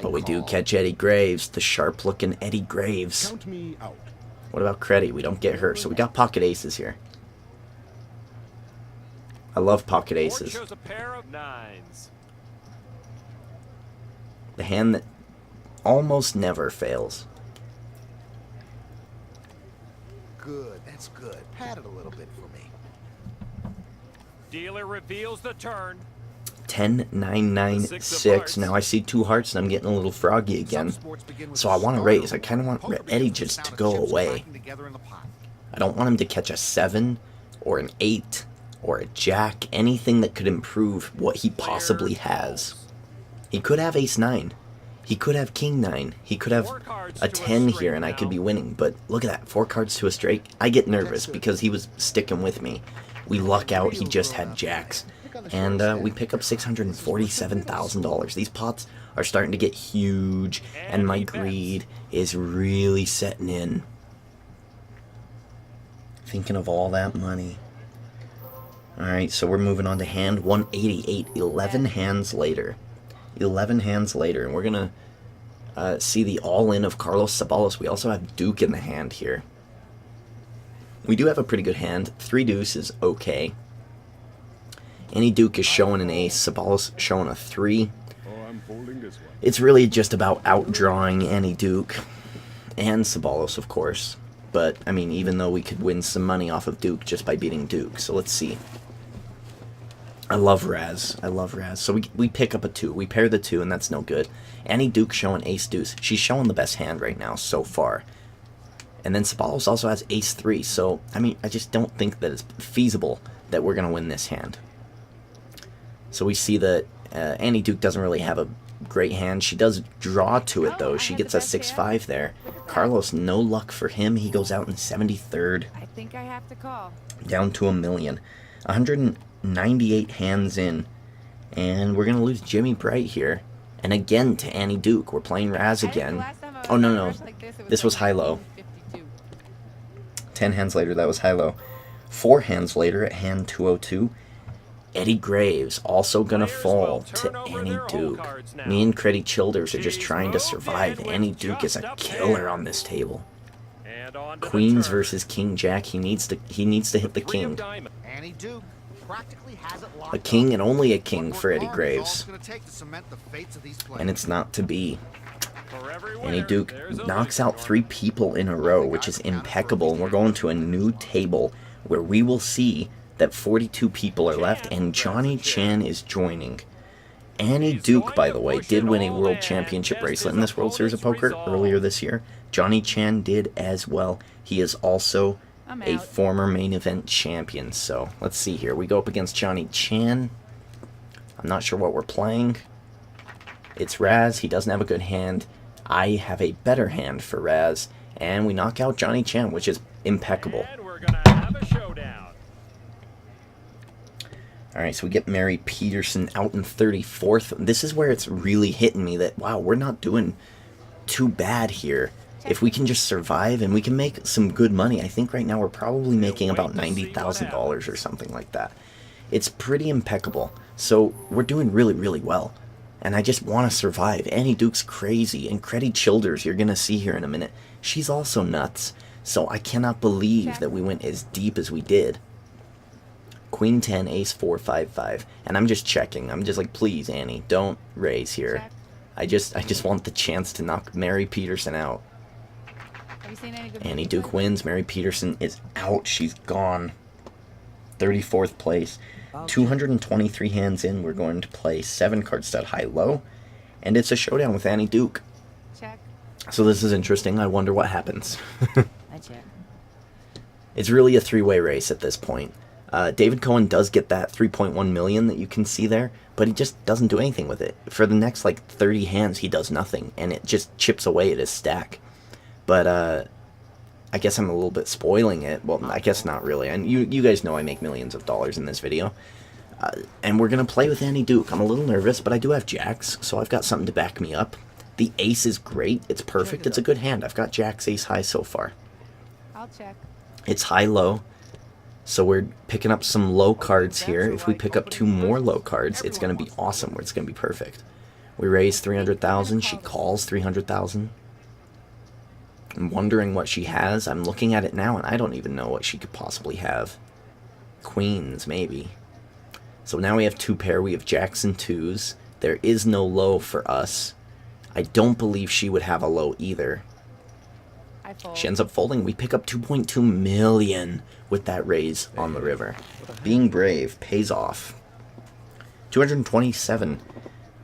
Speaker 1: But we do catch Eddie Graves, the sharp-looking Eddie Graves. What about Creddy? We don't get her, so we got pocket aces here. I love pocket aces. The hand that almost never fails.
Speaker 3: Good, that's good. Pat it a little bit for me.
Speaker 2: Dealer reveals the turn.
Speaker 1: 10, 9, 9, 6. Now I see 2 hearts and I'm getting a little froggy again. So I want to raise. I kind of want Eddie just to go away. I don't want him to catch a 7 or an 8 or a jack. Anything that could improve what he possibly has. He could have ace 9. He could have king 9. He could have a 10 here and I could be winning. But look at that. 4 cards to a straight. I get nervous because he was sticking with me. We luck out. He just had jacks. And we pick up $647,000. These pots are starting to get huge, and my greed is really setting in. Thinking of all that money. Alright, so we're moving on to hand 188. 11 hands later. 11 hands later, and we're going to see the all-in of Carlos Sabalos. We also have Duke in the hand here. We do have a pretty good hand. 3 deuce is okay. Annie Duke is showing an ace, Sabalos showing a 3. It's really just about outdrawing Annie Duke and Sabalos, of course. But, I mean, even though we could win some money off of Duke just by beating Duke. So let's see. I love Raz. I love Raz. So we pick up a 2. We pair the 2, and that's no good. Annie Duke showing ace deuce. She's showing the best hand right now so far. And then Sabalos also has ace 3. So, I mean, I just don't think that it's feasible that we're going to win this hand. So we see that Annie Duke doesn't really have a great hand. She does draw to it, though. She gets a 6-5 there. Carlos, no luck for him. He goes out in 73rd.
Speaker 4: I think I have to call.
Speaker 1: Down to $1 million. 198 hands in. And we're going to lose Jimmy Bright here. And again to Annie Duke. We're playing Raz again. Oh, no. This was high-low. 10 hands later, that was high-low. 4 hands later at hand 202. Eddie Graves also gonna fall to Annie Duke. Me and Creddy Childers are just trying to survive. Annie Duke is a killer on this table. Queens versus King Jack. He needs to hit the king. A king and only a king for Eddie Graves. And it's not to be. Annie Duke knocks out 3 people in a row, which is impeccable. And we're going to a new table where we will see that 42 people are left, and Johnny Chan is joining. Annie Duke, by the way, did win a World Championship bracelet in this World Series of Poker earlier this year. Johnny Chan did as well. He is also
Speaker 4: I'm
Speaker 1: a
Speaker 4: out.
Speaker 1: former main event champion. So let's see here. We go up against Johnny Chan. I'm not sure what we're playing. It's Raz. He doesn't have a good hand. I have a better hand for Raz. And we knock out Johnny Chan, which is impeccable.
Speaker 2: And we're gonna have a showdown.
Speaker 1: Alright, so we get Mary Peterson out in 34th. This is where it's really hitting me that, wow, we're not doing too bad here. If we can just survive and we can make some good money, I think right now we're probably making about $90,000 or something like that. It's pretty impeccable. So we're doing really, really well. And I just want to survive. Annie Duke's crazy. And Creddy Childers, you're going to see here in a minute, she's also nuts. So I cannot believe that we went as deep as we did. Queen 10, Ace 4, 5, 5. And I'm just checking. I'm just like, please, Annie, don't raise here.
Speaker 4: Check.
Speaker 1: I just want the chance to knock Mary Peterson out.
Speaker 4: Have you seen any good
Speaker 1: Annie
Speaker 4: movies
Speaker 1: Duke
Speaker 4: lately?
Speaker 1: wins. Mary Peterson is out. She's gone. 34th place. 223 hands in. We're going to play 7-card stud high-low. And it's a showdown with Annie Duke.
Speaker 4: Check.
Speaker 1: So this is interesting. I wonder what happens.
Speaker 4: I check.
Speaker 1: It's really a three-way race at this point. David Cohen does get that 3.1 million that you can see there, but he just doesn't do anything with it. For the next, like, 30 hands, he does nothing, and it just chips away at his stack. But, I guess I'm a little bit spoiling it. Well, I guess not really. And you guys know I make millions of dollars in this video. And we're going to play with Annie Duke. I'm a little nervous, but I do have jacks, so I've got something to back me up. The ace is great. It's perfect. It's a good hand. I've got jacks, ace high so far.
Speaker 4: I'll check.
Speaker 1: It's high-low. So we're picking up some low cards here. If we pick up 2 more low cards, it's going to be awesome. It's going to be perfect. We raise 300,000. She calls 300,000. I'm wondering what she has. I'm looking at it now, and I don't even know what she could possibly have. Queens, maybe. So now we have 2 pair. We have jacks and 2s. There is no low for us. I don't believe she would have a low either.
Speaker 4: I fold.
Speaker 1: She ends up folding. We pick up 2.2 million with that raise on the river. Being brave pays off. 227.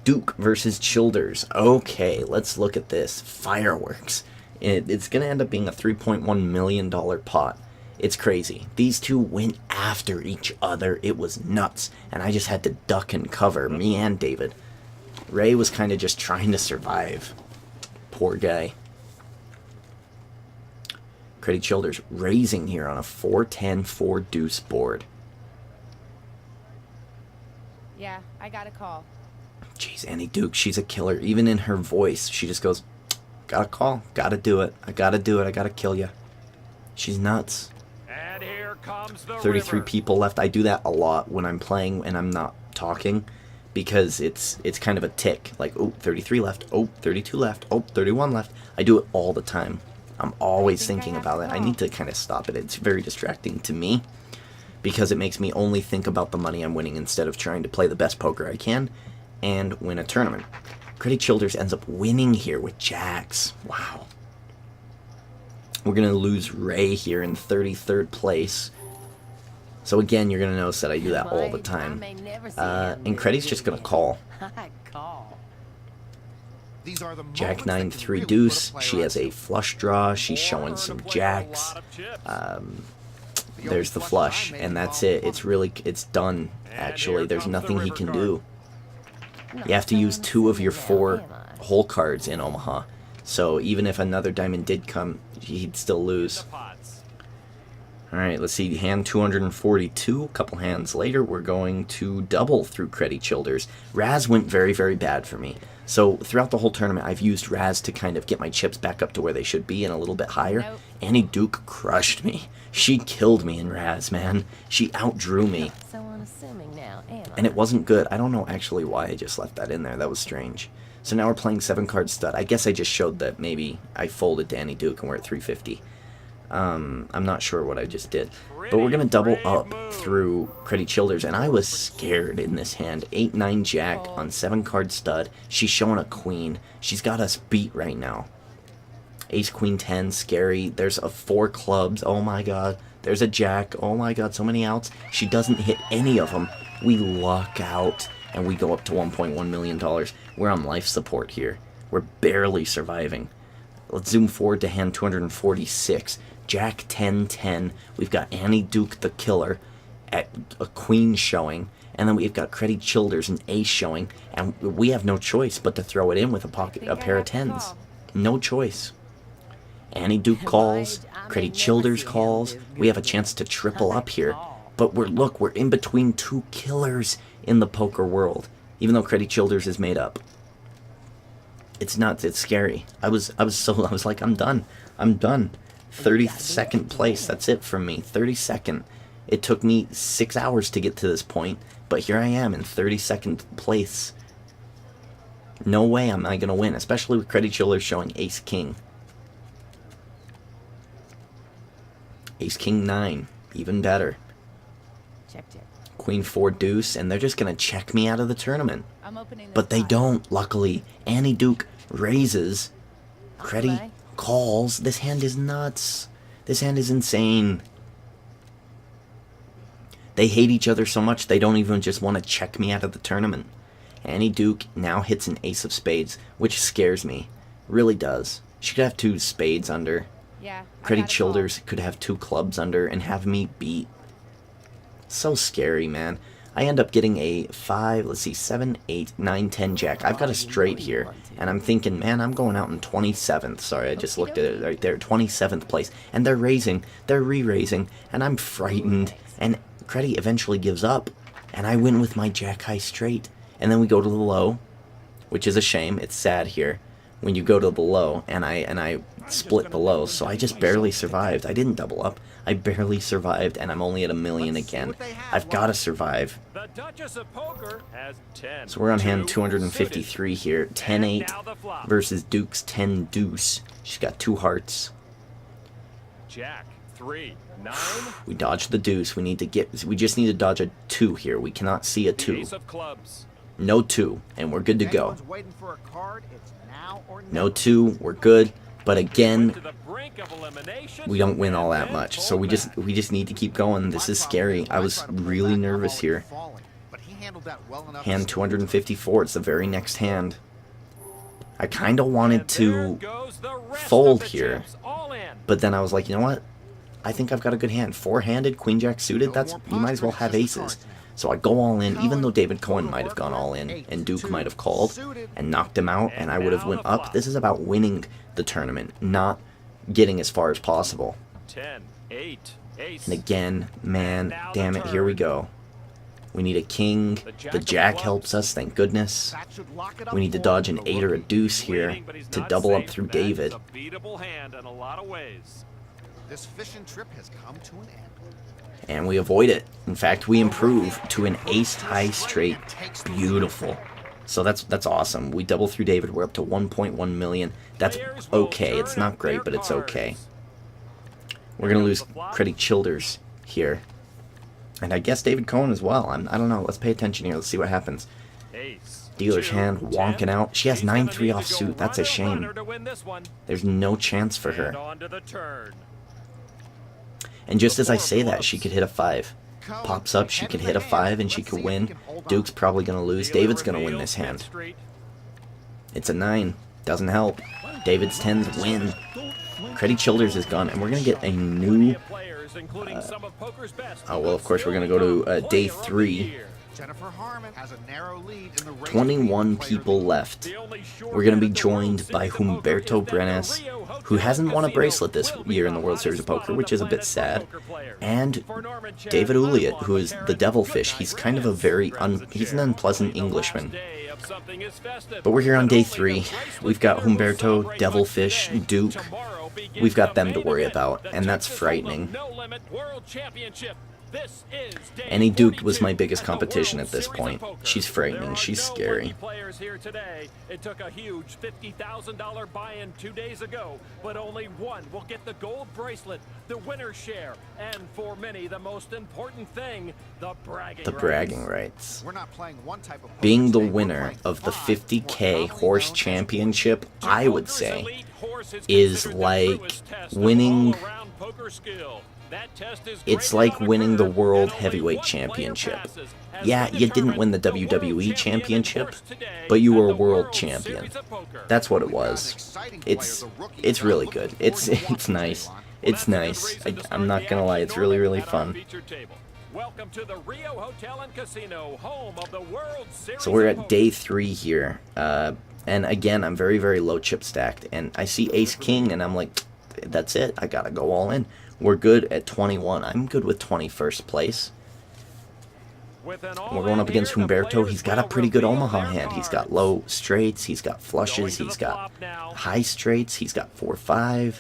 Speaker 1: Duke versus Childers. Okay, let's look at this. Fireworks. It's going to end up being a $3.1 million pot. It's crazy. These two went after each other. It was nuts. And I just had to duck and cover, me and David. Ray was kind of just trying to survive. Poor guy. Creddy Childers raising here on a 4-10, 4-deuce board.
Speaker 4: Yeah, I got a call.
Speaker 1: Jeez, Annie Duke, she's a killer. Even in her voice, she just goes, gotta call, gotta do it, I gotta do it, I gotta kill you. She's nuts.
Speaker 2: And here comes the
Speaker 1: 33
Speaker 2: river.
Speaker 1: people left. I do that a lot when I'm playing and I'm not talking, because it's kind of a tick. Like, oh, 33 left, oh, 32 left, oh, 31 left. I do it all the time. I'm always thinking about it. I need to kind of stop it. It's very distracting to me, because it makes me only think about the money I'm winning instead of trying to play the best poker I can and win a tournament. Creddy Childers ends up winning here with jacks. Wow. We're going to lose Ray here in 33rd place. So again, you're going to notice that I do that all the time. And Creddy's just going to call.
Speaker 3: These are the
Speaker 1: Jack
Speaker 3: moments
Speaker 1: 9,
Speaker 3: that can
Speaker 1: 3
Speaker 3: really
Speaker 1: deuce.
Speaker 3: put a
Speaker 1: She
Speaker 3: player
Speaker 1: has
Speaker 3: on
Speaker 1: a
Speaker 3: its
Speaker 1: flush draw. She's
Speaker 2: Or
Speaker 1: showing
Speaker 2: to
Speaker 1: some
Speaker 2: play with a
Speaker 1: jacks.
Speaker 2: lot of chips.
Speaker 3: The
Speaker 1: There's
Speaker 3: only
Speaker 1: the
Speaker 3: flush
Speaker 1: flush,
Speaker 3: I made
Speaker 1: and that's
Speaker 3: involved
Speaker 1: it. It's really, it's done, actually.
Speaker 2: here
Speaker 1: There's
Speaker 2: comes the
Speaker 1: nothing he
Speaker 2: river
Speaker 1: can
Speaker 2: card.
Speaker 1: do. You have to use 2 of your 4 hole cards in Omaha. So even if another diamond did come, he'd still lose.
Speaker 2: The pots.
Speaker 1: Alright, let's see. Hand 242. A couple hands later, we're going to double through Creddy Childers. Raz went very, very bad for me. So throughout the whole tournament, I've used Raz to kind of get my chips back up to where they should be and a little bit higher.
Speaker 4: Nope.
Speaker 1: Annie Duke crushed me. She killed me in Raz, man. She outdrew me.
Speaker 6: So unassuming now, am I?
Speaker 1: And it wasn't good. I don't know actually why I just left that in there. That was strange. So now we're playing 7-card stud. I guess I just showed that maybe I folded to Annie Duke and we're at 350. I'm not sure what I just did. But we're going to double up through Creddy Childers. And I was scared in this hand. 8-9 jack on 7-card stud. She's showing a queen. She's got us beat right now. Ace, queen, 10, scary. There's a 4 clubs. Oh my god. There's a jack. Oh my god, so many outs. She doesn't hit any of them. We luck out, and we go up to $1.1 million. We're on life support here. We're barely surviving. Let's zoom forward to hand 246. Jack 10-10. We've got Annie Duke the Killer at a queen showing. And then we've got Creddy Childers an ace showing. And we have no choice but to throw it in with a pair of tens. No choice. Annie Duke calls. Creddy Childers calls. We have a chance to triple up here. But we're in between two killers in the poker world. Even though Creddy Childers is made up. It's nuts. It's scary. I was like, I'm done. 32nd place. That's it from me. 32nd. It took me 6 hours to get to this point, but here I am in 32nd place. No way am I gonna win, especially with Creddy Childers showing Ace King. Ace King 9, even better.
Speaker 4: Check.
Speaker 1: Queen 4 Deuce, and they're just gonna check me out of the tournament.
Speaker 4: I'm opening this
Speaker 1: But they
Speaker 4: box.
Speaker 1: don't, luckily. Annie Duke raises. Creddy calls. This hand is nuts. This hand is insane. They hate each other so much they don't even just want to check me out of the tournament. Annie Duke now hits an ace of spades, which scares me. Really does. She could have 2 spades under.
Speaker 4: Yeah.
Speaker 1: Creddy Childers could have 2 clubs under and have me beat. So scary, man. I end up getting a 5, let's see, 7, 8, 9, 10 jack. I've got a straight here, and I'm thinking, man, I'm going out in 27th. Sorry, I just looked at it right there. 27th place. And they're raising, they're re-raising, and I'm frightened. And Creddy eventually gives up, and I win with my jack high straight. And then we go to the low, which is a shame. It's sad here when you go to the low, and I split the low, so I just barely survived. I didn't double up. I barely survived, and I'm only at 1 million again. I've got to survive.
Speaker 2: The Duchess of Poker has 10.
Speaker 1: So we're on hand
Speaker 2: 2
Speaker 1: 253 here. 10-8 versus Duke's 10 Deuce. She's got 2 hearts.
Speaker 2: Jack 3, 9.
Speaker 1: We dodged the deuce. We just need to dodge a 2 here. We cannot see a 2.
Speaker 2: Ace of clubs.
Speaker 1: No 2, and we're good to go.
Speaker 3: Anyone's waiting for a card, it's now or never.
Speaker 1: No 2, we're good. But again,
Speaker 2: To the brink of elimination.
Speaker 1: we don't win all that much. So we just need to keep going. This is scary. I was really nervous here.
Speaker 3: But he handled that well enough.
Speaker 1: Hand 254. It's the very next hand. I kind of wanted to fold here, but then I was like, you know what? I think I've got a good hand. 4-handed, Queen Jack suited. You might as well have aces. So I go all in, even though David Cohen might have gone all in, and Duke might have called and knocked him out, and I would have went up. This is about winning the tournament, not getting as far as possible.
Speaker 2: 10, 8, ace.
Speaker 1: And again, man, damn it, here we go. We need a king. The jack helps us, thank goodness. We need to dodge an 8 or a deuce here to double up through David.
Speaker 2: That's a beatable hand in a lot of ways.
Speaker 3: This fishing trip has come to an end.
Speaker 1: And we avoid it. In fact, we improve to an ace high straight. Beautiful. So that's awesome. We double through David. We're up to 1.1 million. That's okay. It's not great, but it's okay. We're going to lose Creddy Childers here. And I guess David Cohen as well. I don't know. Let's pay attention here. Let's see what happens.
Speaker 2: Ace.
Speaker 1: Dealer's
Speaker 2: 2,
Speaker 1: hand
Speaker 2: 10.
Speaker 1: wonking out. She has
Speaker 2: She's gonna
Speaker 1: 9-3
Speaker 2: need
Speaker 1: off
Speaker 2: to go
Speaker 1: suit. That's a shame.
Speaker 2: runner to win this one.
Speaker 1: There's no chance for her.
Speaker 2: And on to the turn.
Speaker 1: And just as I say that, she could hit a 5. Pops up, she could hit a 5 and she could win. Duke's probably going to lose. David's going to win this hand. It's a 9. Doesn't help. David's 10s win. Creddy Childers is gone, and we're going to get a new... oh, well, of course, we're going to go to day 3.
Speaker 3: Jennifer Harmon has a narrow lead in the race.
Speaker 1: 21 people left. We're going to be joined by Humberto Brenes, who hasn't won a bracelet this year in the World Series of Poker, which is a bit sad, and David Uliot, who is the Devilfish. He's kind of a he's an unpleasant Englishman. But we're here on day 3. We've got Humberto, Devilfish, Duke. We've got them to worry about, and that's frightening. Annie Duke was my biggest competition at this point. She's frightening. She's scary.
Speaker 2: It took a huge $50,000 buy-in 2 days ago, but only one will get the gold bracelet, the winner's share, and for many, the most important thing, the bragging rights.
Speaker 3: We're not playing one type of poker
Speaker 1: Being the
Speaker 3: today, we're
Speaker 1: winner
Speaker 3: playing
Speaker 1: of the
Speaker 3: 5
Speaker 1: 50K
Speaker 3: more
Speaker 1: Horse
Speaker 3: commonly known
Speaker 1: Championship,
Speaker 2: To
Speaker 1: I would
Speaker 2: Poker's
Speaker 1: say,
Speaker 2: elite horse
Speaker 1: is
Speaker 2: considered the
Speaker 1: like
Speaker 2: truest test of
Speaker 1: winning
Speaker 2: all-around poker skill. That test is
Speaker 1: It's
Speaker 2: graded
Speaker 1: like
Speaker 2: on a
Speaker 1: winning the
Speaker 2: curve,
Speaker 1: World
Speaker 2: and only
Speaker 1: Heavyweight
Speaker 2: one player
Speaker 1: Championship.
Speaker 2: passes has
Speaker 1: Yeah,
Speaker 2: been
Speaker 1: you didn't win the
Speaker 2: determined the world
Speaker 1: WWE
Speaker 2: champion in
Speaker 1: Championship,
Speaker 2: horse today
Speaker 1: but you were a
Speaker 2: at the
Speaker 1: world champion.
Speaker 2: Series of Poker.
Speaker 1: That's what it
Speaker 3: We've got an
Speaker 1: was.
Speaker 3: exciting player,
Speaker 1: It's
Speaker 3: the rookie
Speaker 1: it's
Speaker 3: that I'm
Speaker 1: really
Speaker 3: looking
Speaker 1: good.
Speaker 3: forward
Speaker 1: It's
Speaker 3: to watching
Speaker 1: it's
Speaker 3: today,
Speaker 1: nice.
Speaker 3: Lon.
Speaker 1: It's
Speaker 2: That's a good
Speaker 1: nice.
Speaker 2: reason to
Speaker 1: I'm
Speaker 2: start
Speaker 1: not
Speaker 2: the
Speaker 1: gonna lie.
Speaker 2: action,
Speaker 1: It's really
Speaker 2: Norman,
Speaker 1: really
Speaker 2: at our
Speaker 1: fun.
Speaker 2: featured table. Welcome to the Rio Hotel and Casino, home of the World Series
Speaker 1: So we're
Speaker 2: of
Speaker 1: at
Speaker 2: Poker.
Speaker 1: day 3 here, and again I'm very low chip stacked, and I see Ace King, and I'm like, that's it. I gotta go all in. We're good at 21. I'm good with 21st place.
Speaker 2: With an
Speaker 1: We're going up
Speaker 2: all-in
Speaker 1: against
Speaker 2: here, the
Speaker 1: Humberto.
Speaker 2: players
Speaker 1: He's got a
Speaker 2: will
Speaker 1: pretty good
Speaker 2: reveal
Speaker 1: Omaha
Speaker 2: their
Speaker 1: hand. He's got
Speaker 2: cards.
Speaker 1: low straights. He's got flushes.
Speaker 2: Going to
Speaker 1: He's
Speaker 2: the
Speaker 1: got
Speaker 2: flop now.
Speaker 1: high straights. He's got 4-5.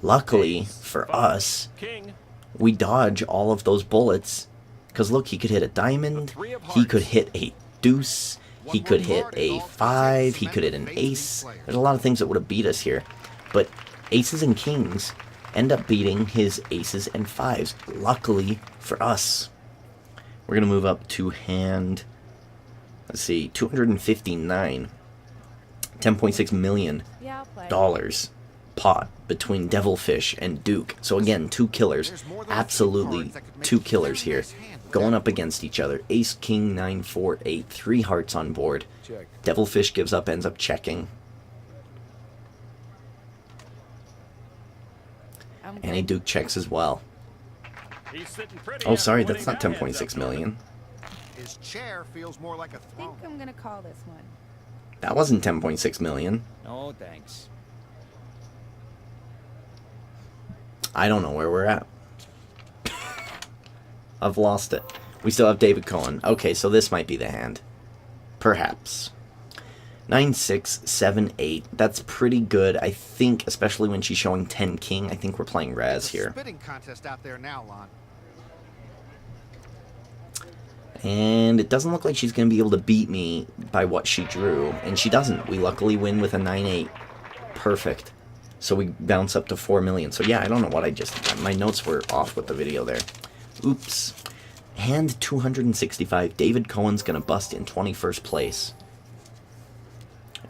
Speaker 1: Luckily for us,
Speaker 2: King.
Speaker 1: we dodge all of those bullets. Because look, he could hit a diamond.
Speaker 2: three of
Speaker 1: He could
Speaker 2: hearts.
Speaker 1: hit a deuce. He could hit a 5. He could hit an ace. There's a lot of things that would have beat us here. But aces and kings end up beating his aces and 5s. Luckily for us. We're going to move up to hand, let's see, 259. $10.6 million
Speaker 4: Yeah, I'll play.
Speaker 1: pot between Devilfish and Duke. So again, 2 killers. Absolutely 2 killers here. Going up against each other. Ace, King, 9, 4, 8. 3 hearts on board.
Speaker 5: Check.
Speaker 1: Devilfish gives up, ends up checking.
Speaker 4: I'm
Speaker 1: Annie
Speaker 4: good.
Speaker 1: Duke checks as well.
Speaker 2: He's sitting pretty
Speaker 1: Oh,
Speaker 2: after
Speaker 1: sorry,
Speaker 2: winning
Speaker 1: that's not
Speaker 2: that heads-up
Speaker 1: 10.6
Speaker 2: number.
Speaker 1: million.
Speaker 3: His chair feels more like a
Speaker 4: I think
Speaker 3: throne.
Speaker 4: I'm gonna call this one.
Speaker 1: That wasn't 10.6 million.
Speaker 7: No, thanks.
Speaker 1: I don't know where we're at. I've lost it. We still have David Cohen. Okay, so this might be the hand. Perhaps. 9, 6, 7, 8. That's pretty good. I think, especially when she's showing 10 king, I think we're playing Raz
Speaker 3: There's a
Speaker 1: here.
Speaker 3: spitting contest out there now, Lon.
Speaker 1: And it doesn't look like she's going to be able to beat me by what she drew. And she doesn't. We luckily win with a 9-8. Perfect. So we bounce up to 4 million. So yeah, I don't know what I just... My notes were off with the video there. Oops. Hand 265. David Cohen's going to bust in 21st place.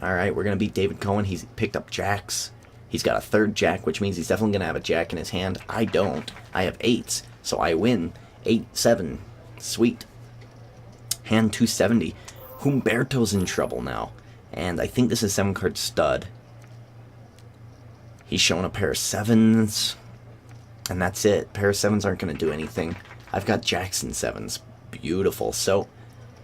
Speaker 1: Alright, we're going to beat David Cohen. He's picked up jacks. He's got a 3rd jack, which means he's definitely going to have a jack in his hand. I don't. I have 8s. So I win. 8, 7. Sweet. Hand 270. Humberto's in trouble now. And I think this is 7-card stud. He's showing a pair of 7s. And that's it. Pair of 7s aren't going to do anything. I've got jacks and 7s. Beautiful. So,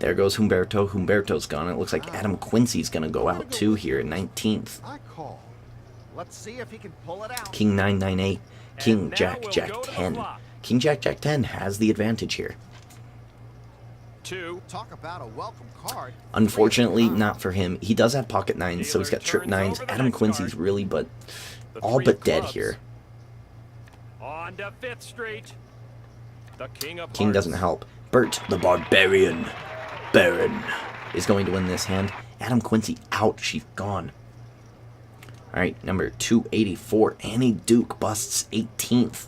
Speaker 1: there goes Humberto. Humberto's gone. It looks like Adam Quincy's going to go out too here, 19th.
Speaker 3: I call. Let's see if he can pull it out.
Speaker 1: King 9, 9, 8. King
Speaker 2: And now
Speaker 1: Jack,
Speaker 2: we'll
Speaker 1: Jack
Speaker 2: go to the
Speaker 1: 10.
Speaker 2: flop.
Speaker 1: King Jack, Jack 10 has the advantage here.
Speaker 2: 2.
Speaker 3: Talk about a welcome card.
Speaker 1: Unfortunately, not for him. He does have pocket 9s, so he's got trip 9s. Adam Quincy's really
Speaker 2: The
Speaker 1: all
Speaker 2: three
Speaker 1: but
Speaker 2: of
Speaker 1: dead
Speaker 2: clubs.
Speaker 1: here.
Speaker 2: On to 5th Street. The King of
Speaker 1: King
Speaker 2: Hearts.
Speaker 1: doesn't help. Bert, the Barbarian Baron, is going to win this hand. Adam Quincy out. She's gone. Alright, number 284. Annie Duke busts 18th.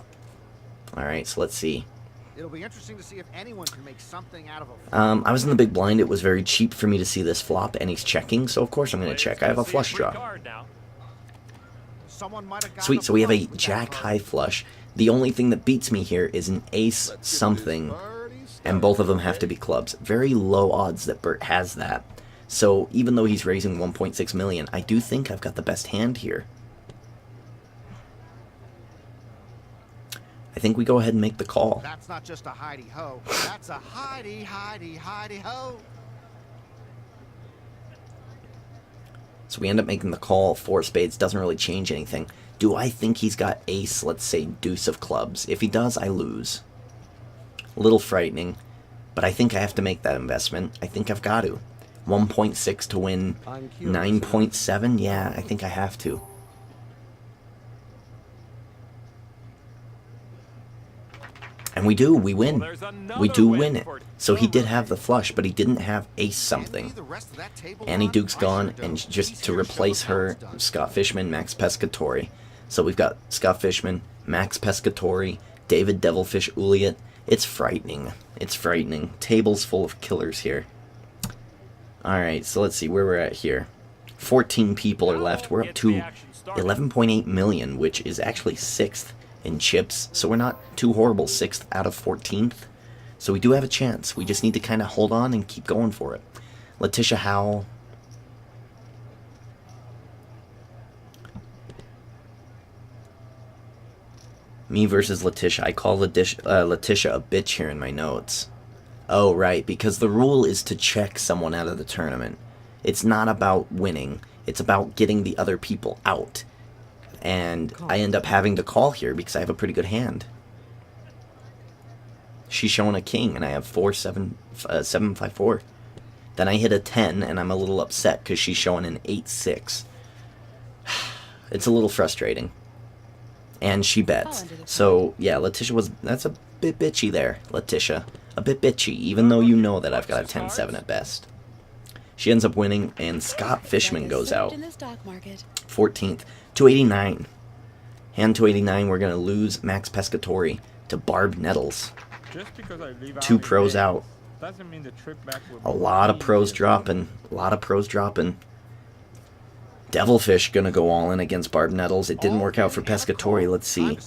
Speaker 1: Alright, so let's see.
Speaker 3: It'll be interesting to see if anyone can make something out of a.
Speaker 1: I was in the big blind. It was very cheap for me to see this flop, and he's checking, so of course I'm going to check. I have a flush draw.
Speaker 3: Someone might have gotten
Speaker 1: Sweet, so we have a
Speaker 3: flush with that
Speaker 1: jack
Speaker 3: card.
Speaker 1: high flush. The only thing that beats me here is an ace something, and both of them have to be clubs. Very low odds that Bert has that. So even though he's raising 1.6 million, I do think I've got the best hand here. I think we go ahead and make the call.
Speaker 3: That's not just a hidey ho. That's a hidey ho.
Speaker 1: So we end up making the call. 4 spades doesn't really change anything. Do I think he's got ace, let's say deuce of clubs? If he does, I lose. A little frightening, but I think I have to make that investment. I think I've got to. 1.6 to win 9.7? Yeah, I think I have to. And we do, we win. We do win it. So he did have the flush, but he didn't have ace something.
Speaker 3: The rest of that table
Speaker 1: Annie
Speaker 3: line,
Speaker 1: Duke's
Speaker 3: I
Speaker 1: gone,
Speaker 3: sure
Speaker 1: and
Speaker 3: don't.
Speaker 1: just
Speaker 3: These
Speaker 1: to
Speaker 3: here
Speaker 1: replace
Speaker 3: show how
Speaker 1: her,
Speaker 3: it's done.
Speaker 1: Scott Fishman, Max Pescatori. So we've got Scott Fishman, Max Pescatori, David Devilfish Uliet. It's frightening. It's frightening. Tables full of killers here. Alright, so let's see where we're at here. 14 people are left. We're up to 11.8 million, which is actually 6th in chips, so we're not too horrible. 6th out of 14th. So we do have a chance. We just need to kind of hold on and keep going for it. Letitia Howell. Me versus Letitia. I call Letitia a bitch here in my notes. Oh, right, because the rule is to check someone out of the tournament. It's not about winning. It's about getting the other people out. And I end up having to call here because I have a pretty good hand. She's showing a king, and I have 7, 5, 4. Then I hit a 10, and I'm a little upset because she's showing an 8, 6. It's a little frustrating. And she bets. So, yeah, Letitia that's a bit bitchy there, Letitia. A bit bitchy, even though you know that I've got a 10, 7 at best. She ends up winning, and Scott Fishman goes out. 14th. 289. Hand 289, we're going to lose Max Pescatori to Barb Nettles. 2 pros out. A lot of pros dropping. A lot of pros dropping. Devilfish going to go all in against Barb Nettles. It didn't work out for Pescatori. Let's see.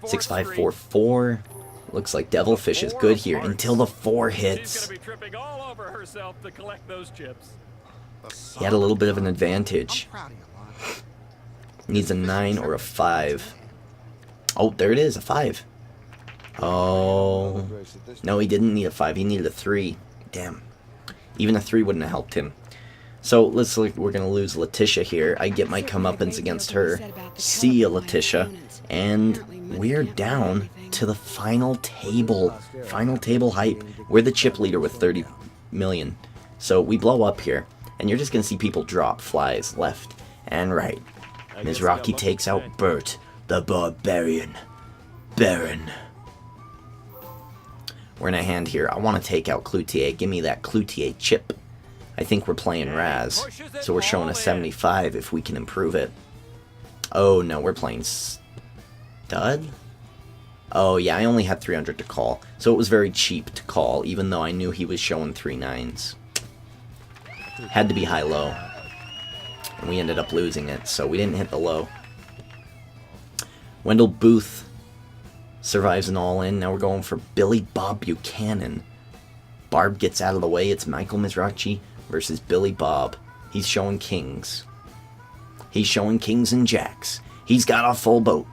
Speaker 1: 6, 5, 4, 4. Looks like Devilfish is good here until the 4 hits. He had a little bit of an advantage. Needs a 9 or a 5. Oh, there it is, a 5. Oh. No, he didn't need a 5. He needed a 3. Damn. Even a 3 wouldn't have helped him. So, let's look. We're going to lose Letitia here. I get my comeuppance against her. See ya, Letitia. And we're down to the final table. Final table hype. We're the chip leader with 30 million. So, we blow up here. And you're just going to see people drop flies left and right. Mizraki takes out Bert, the Barbarian Baron. We're in a hand here. I want to take out Cloutier. Give me that Cloutier chip. I think we're playing Raz. So we're showing a 75 if we can improve it. Oh, no, we're playing Stud? Oh, yeah, I only had 300 to call. So it was very cheap to call, even though I knew he was showing 3 9s. Had to be high-low. And we ended up losing it, so we didn't hit the low. Wendell Booth survives an all-in. Now we're going for Billy Bob Buchanan. Barb gets out of the way. It's Michael Mizrachi versus Billy Bob. He's showing kings. He's showing kings and jacks. He's got a full boat.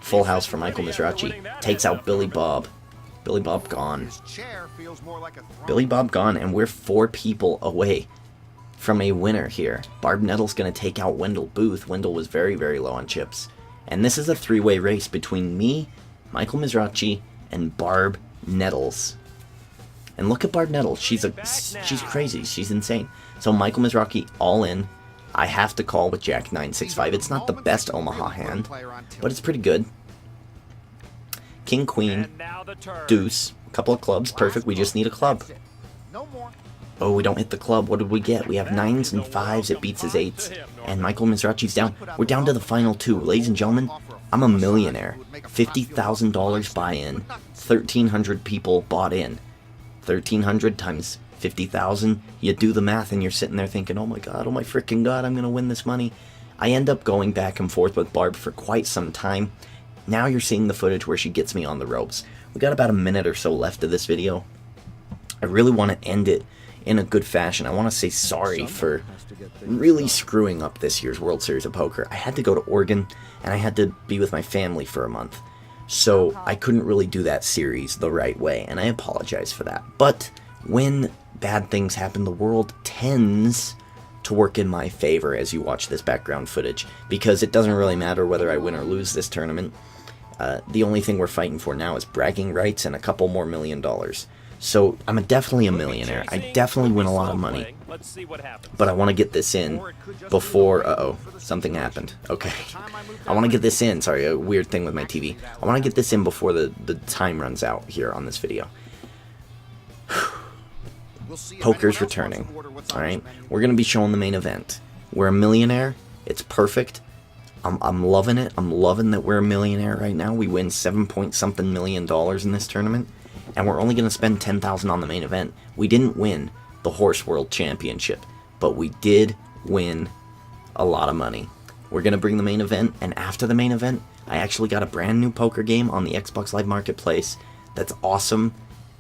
Speaker 1: Full house for Michael Mizrachi. Takes out Billy Bob. Billy Bob gone. Billy Bob gone, and we're 4 people away from a winner here. Barb Nettles going to take out Wendell Booth. Wendell was very, very low on chips. And this is a 3-way race between me, Michael Mizrachi, and Barb Nettles. And look at Barb Nettles. She's crazy. She's insane. So Michael Mizrachi all in. I have to call with Jack 965. It's not the best Omaha hand, but it's pretty good. King, Queen, Deuce, a couple of clubs. Perfect. We just need a club. Oh, we don't hit the club. What did we get? We have 9s and 5s. It beats his 8s. And Michael Mizrachi's down. We're down to the final 2. Ladies and gentlemen, I'm a millionaire. $50,000 buy-in. 1,300 people bought in. 1,300 times 50,000. You do the math and you're sitting there thinking, oh my freaking god, I'm going to win this money. I end up going back and forth with Barb for quite some time. Now you're seeing the footage where she gets me on the ropes. We got about a minute or so left of this video. I really want to end it in a good fashion. I want to say sorry for really screwing up this year's World Series of Poker. I had to go to Oregon, and I had to be with my family for a month. So I couldn't really do that series the right way, and I apologize for that. But when bad things happen, the world tends to work in my favor as you watch this background footage, because it doesn't really matter whether I win or lose this tournament. The only thing we're fighting for now is bragging rights and a couple more $1 million. So I'm definitely a millionaire. I definitely win a lot of money. But I want to get this in before... Uh-oh, something happened. Okay. I want to get this in. Sorry, a weird thing with my TV. I want to get this in before the time runs out here on this video. Poker's returning. Alright? We're going to be showing the main event. We're a millionaire. It's perfect. I'm loving it. I'm loving that we're a millionaire right now. We win $7-point-something million in this tournament. And we're only going to spend $10,000 on the main event. We didn't win the Horse World Championship, but we did win a lot of money. we're going to bring the main event, and after the main event, I actually got a brand new poker game on the Xbox Live Marketplace that's awesome,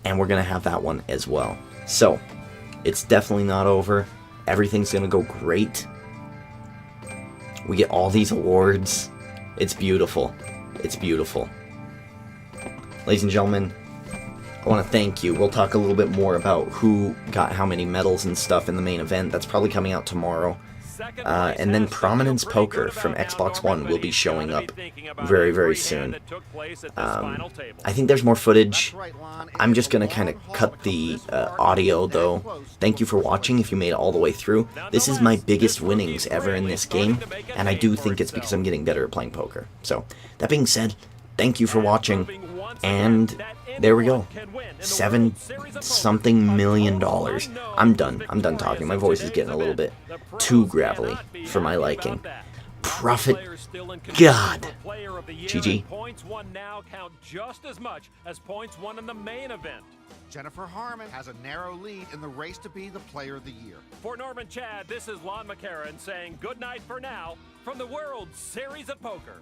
Speaker 1: and we're going to have that one as well. So, it's definitely not over. Everything's going to go great. We get all these awards. It's beautiful. It's beautiful. Ladies and gentlemen, I want to thank you. We'll talk a little bit more about who got how many medals and stuff in the main event. That's probably coming out tomorrow. And then Prominence Poker from Xbox One will be showing up very, very soon. I think there's more footage. I'm just going to kind of cut the audio, though. Thank you for watching if you made it all the way through. This is my biggest winnings ever in this game, and I do think it's because I'm getting better at playing poker. So, that being said, thank you for watching, and there we go. $7-something million. I'm done. I'm done talking. My voice is getting a little bit too gravelly for my liking. Profit God. GG.
Speaker 2: Points won now count just as much as points won in the main event.
Speaker 3: Jennifer Harmon has a narrow lead in the race to be the Player of the Year.
Speaker 2: For Norman Chad, this is Lon McCarran saying good night for now from the World Series of Poker.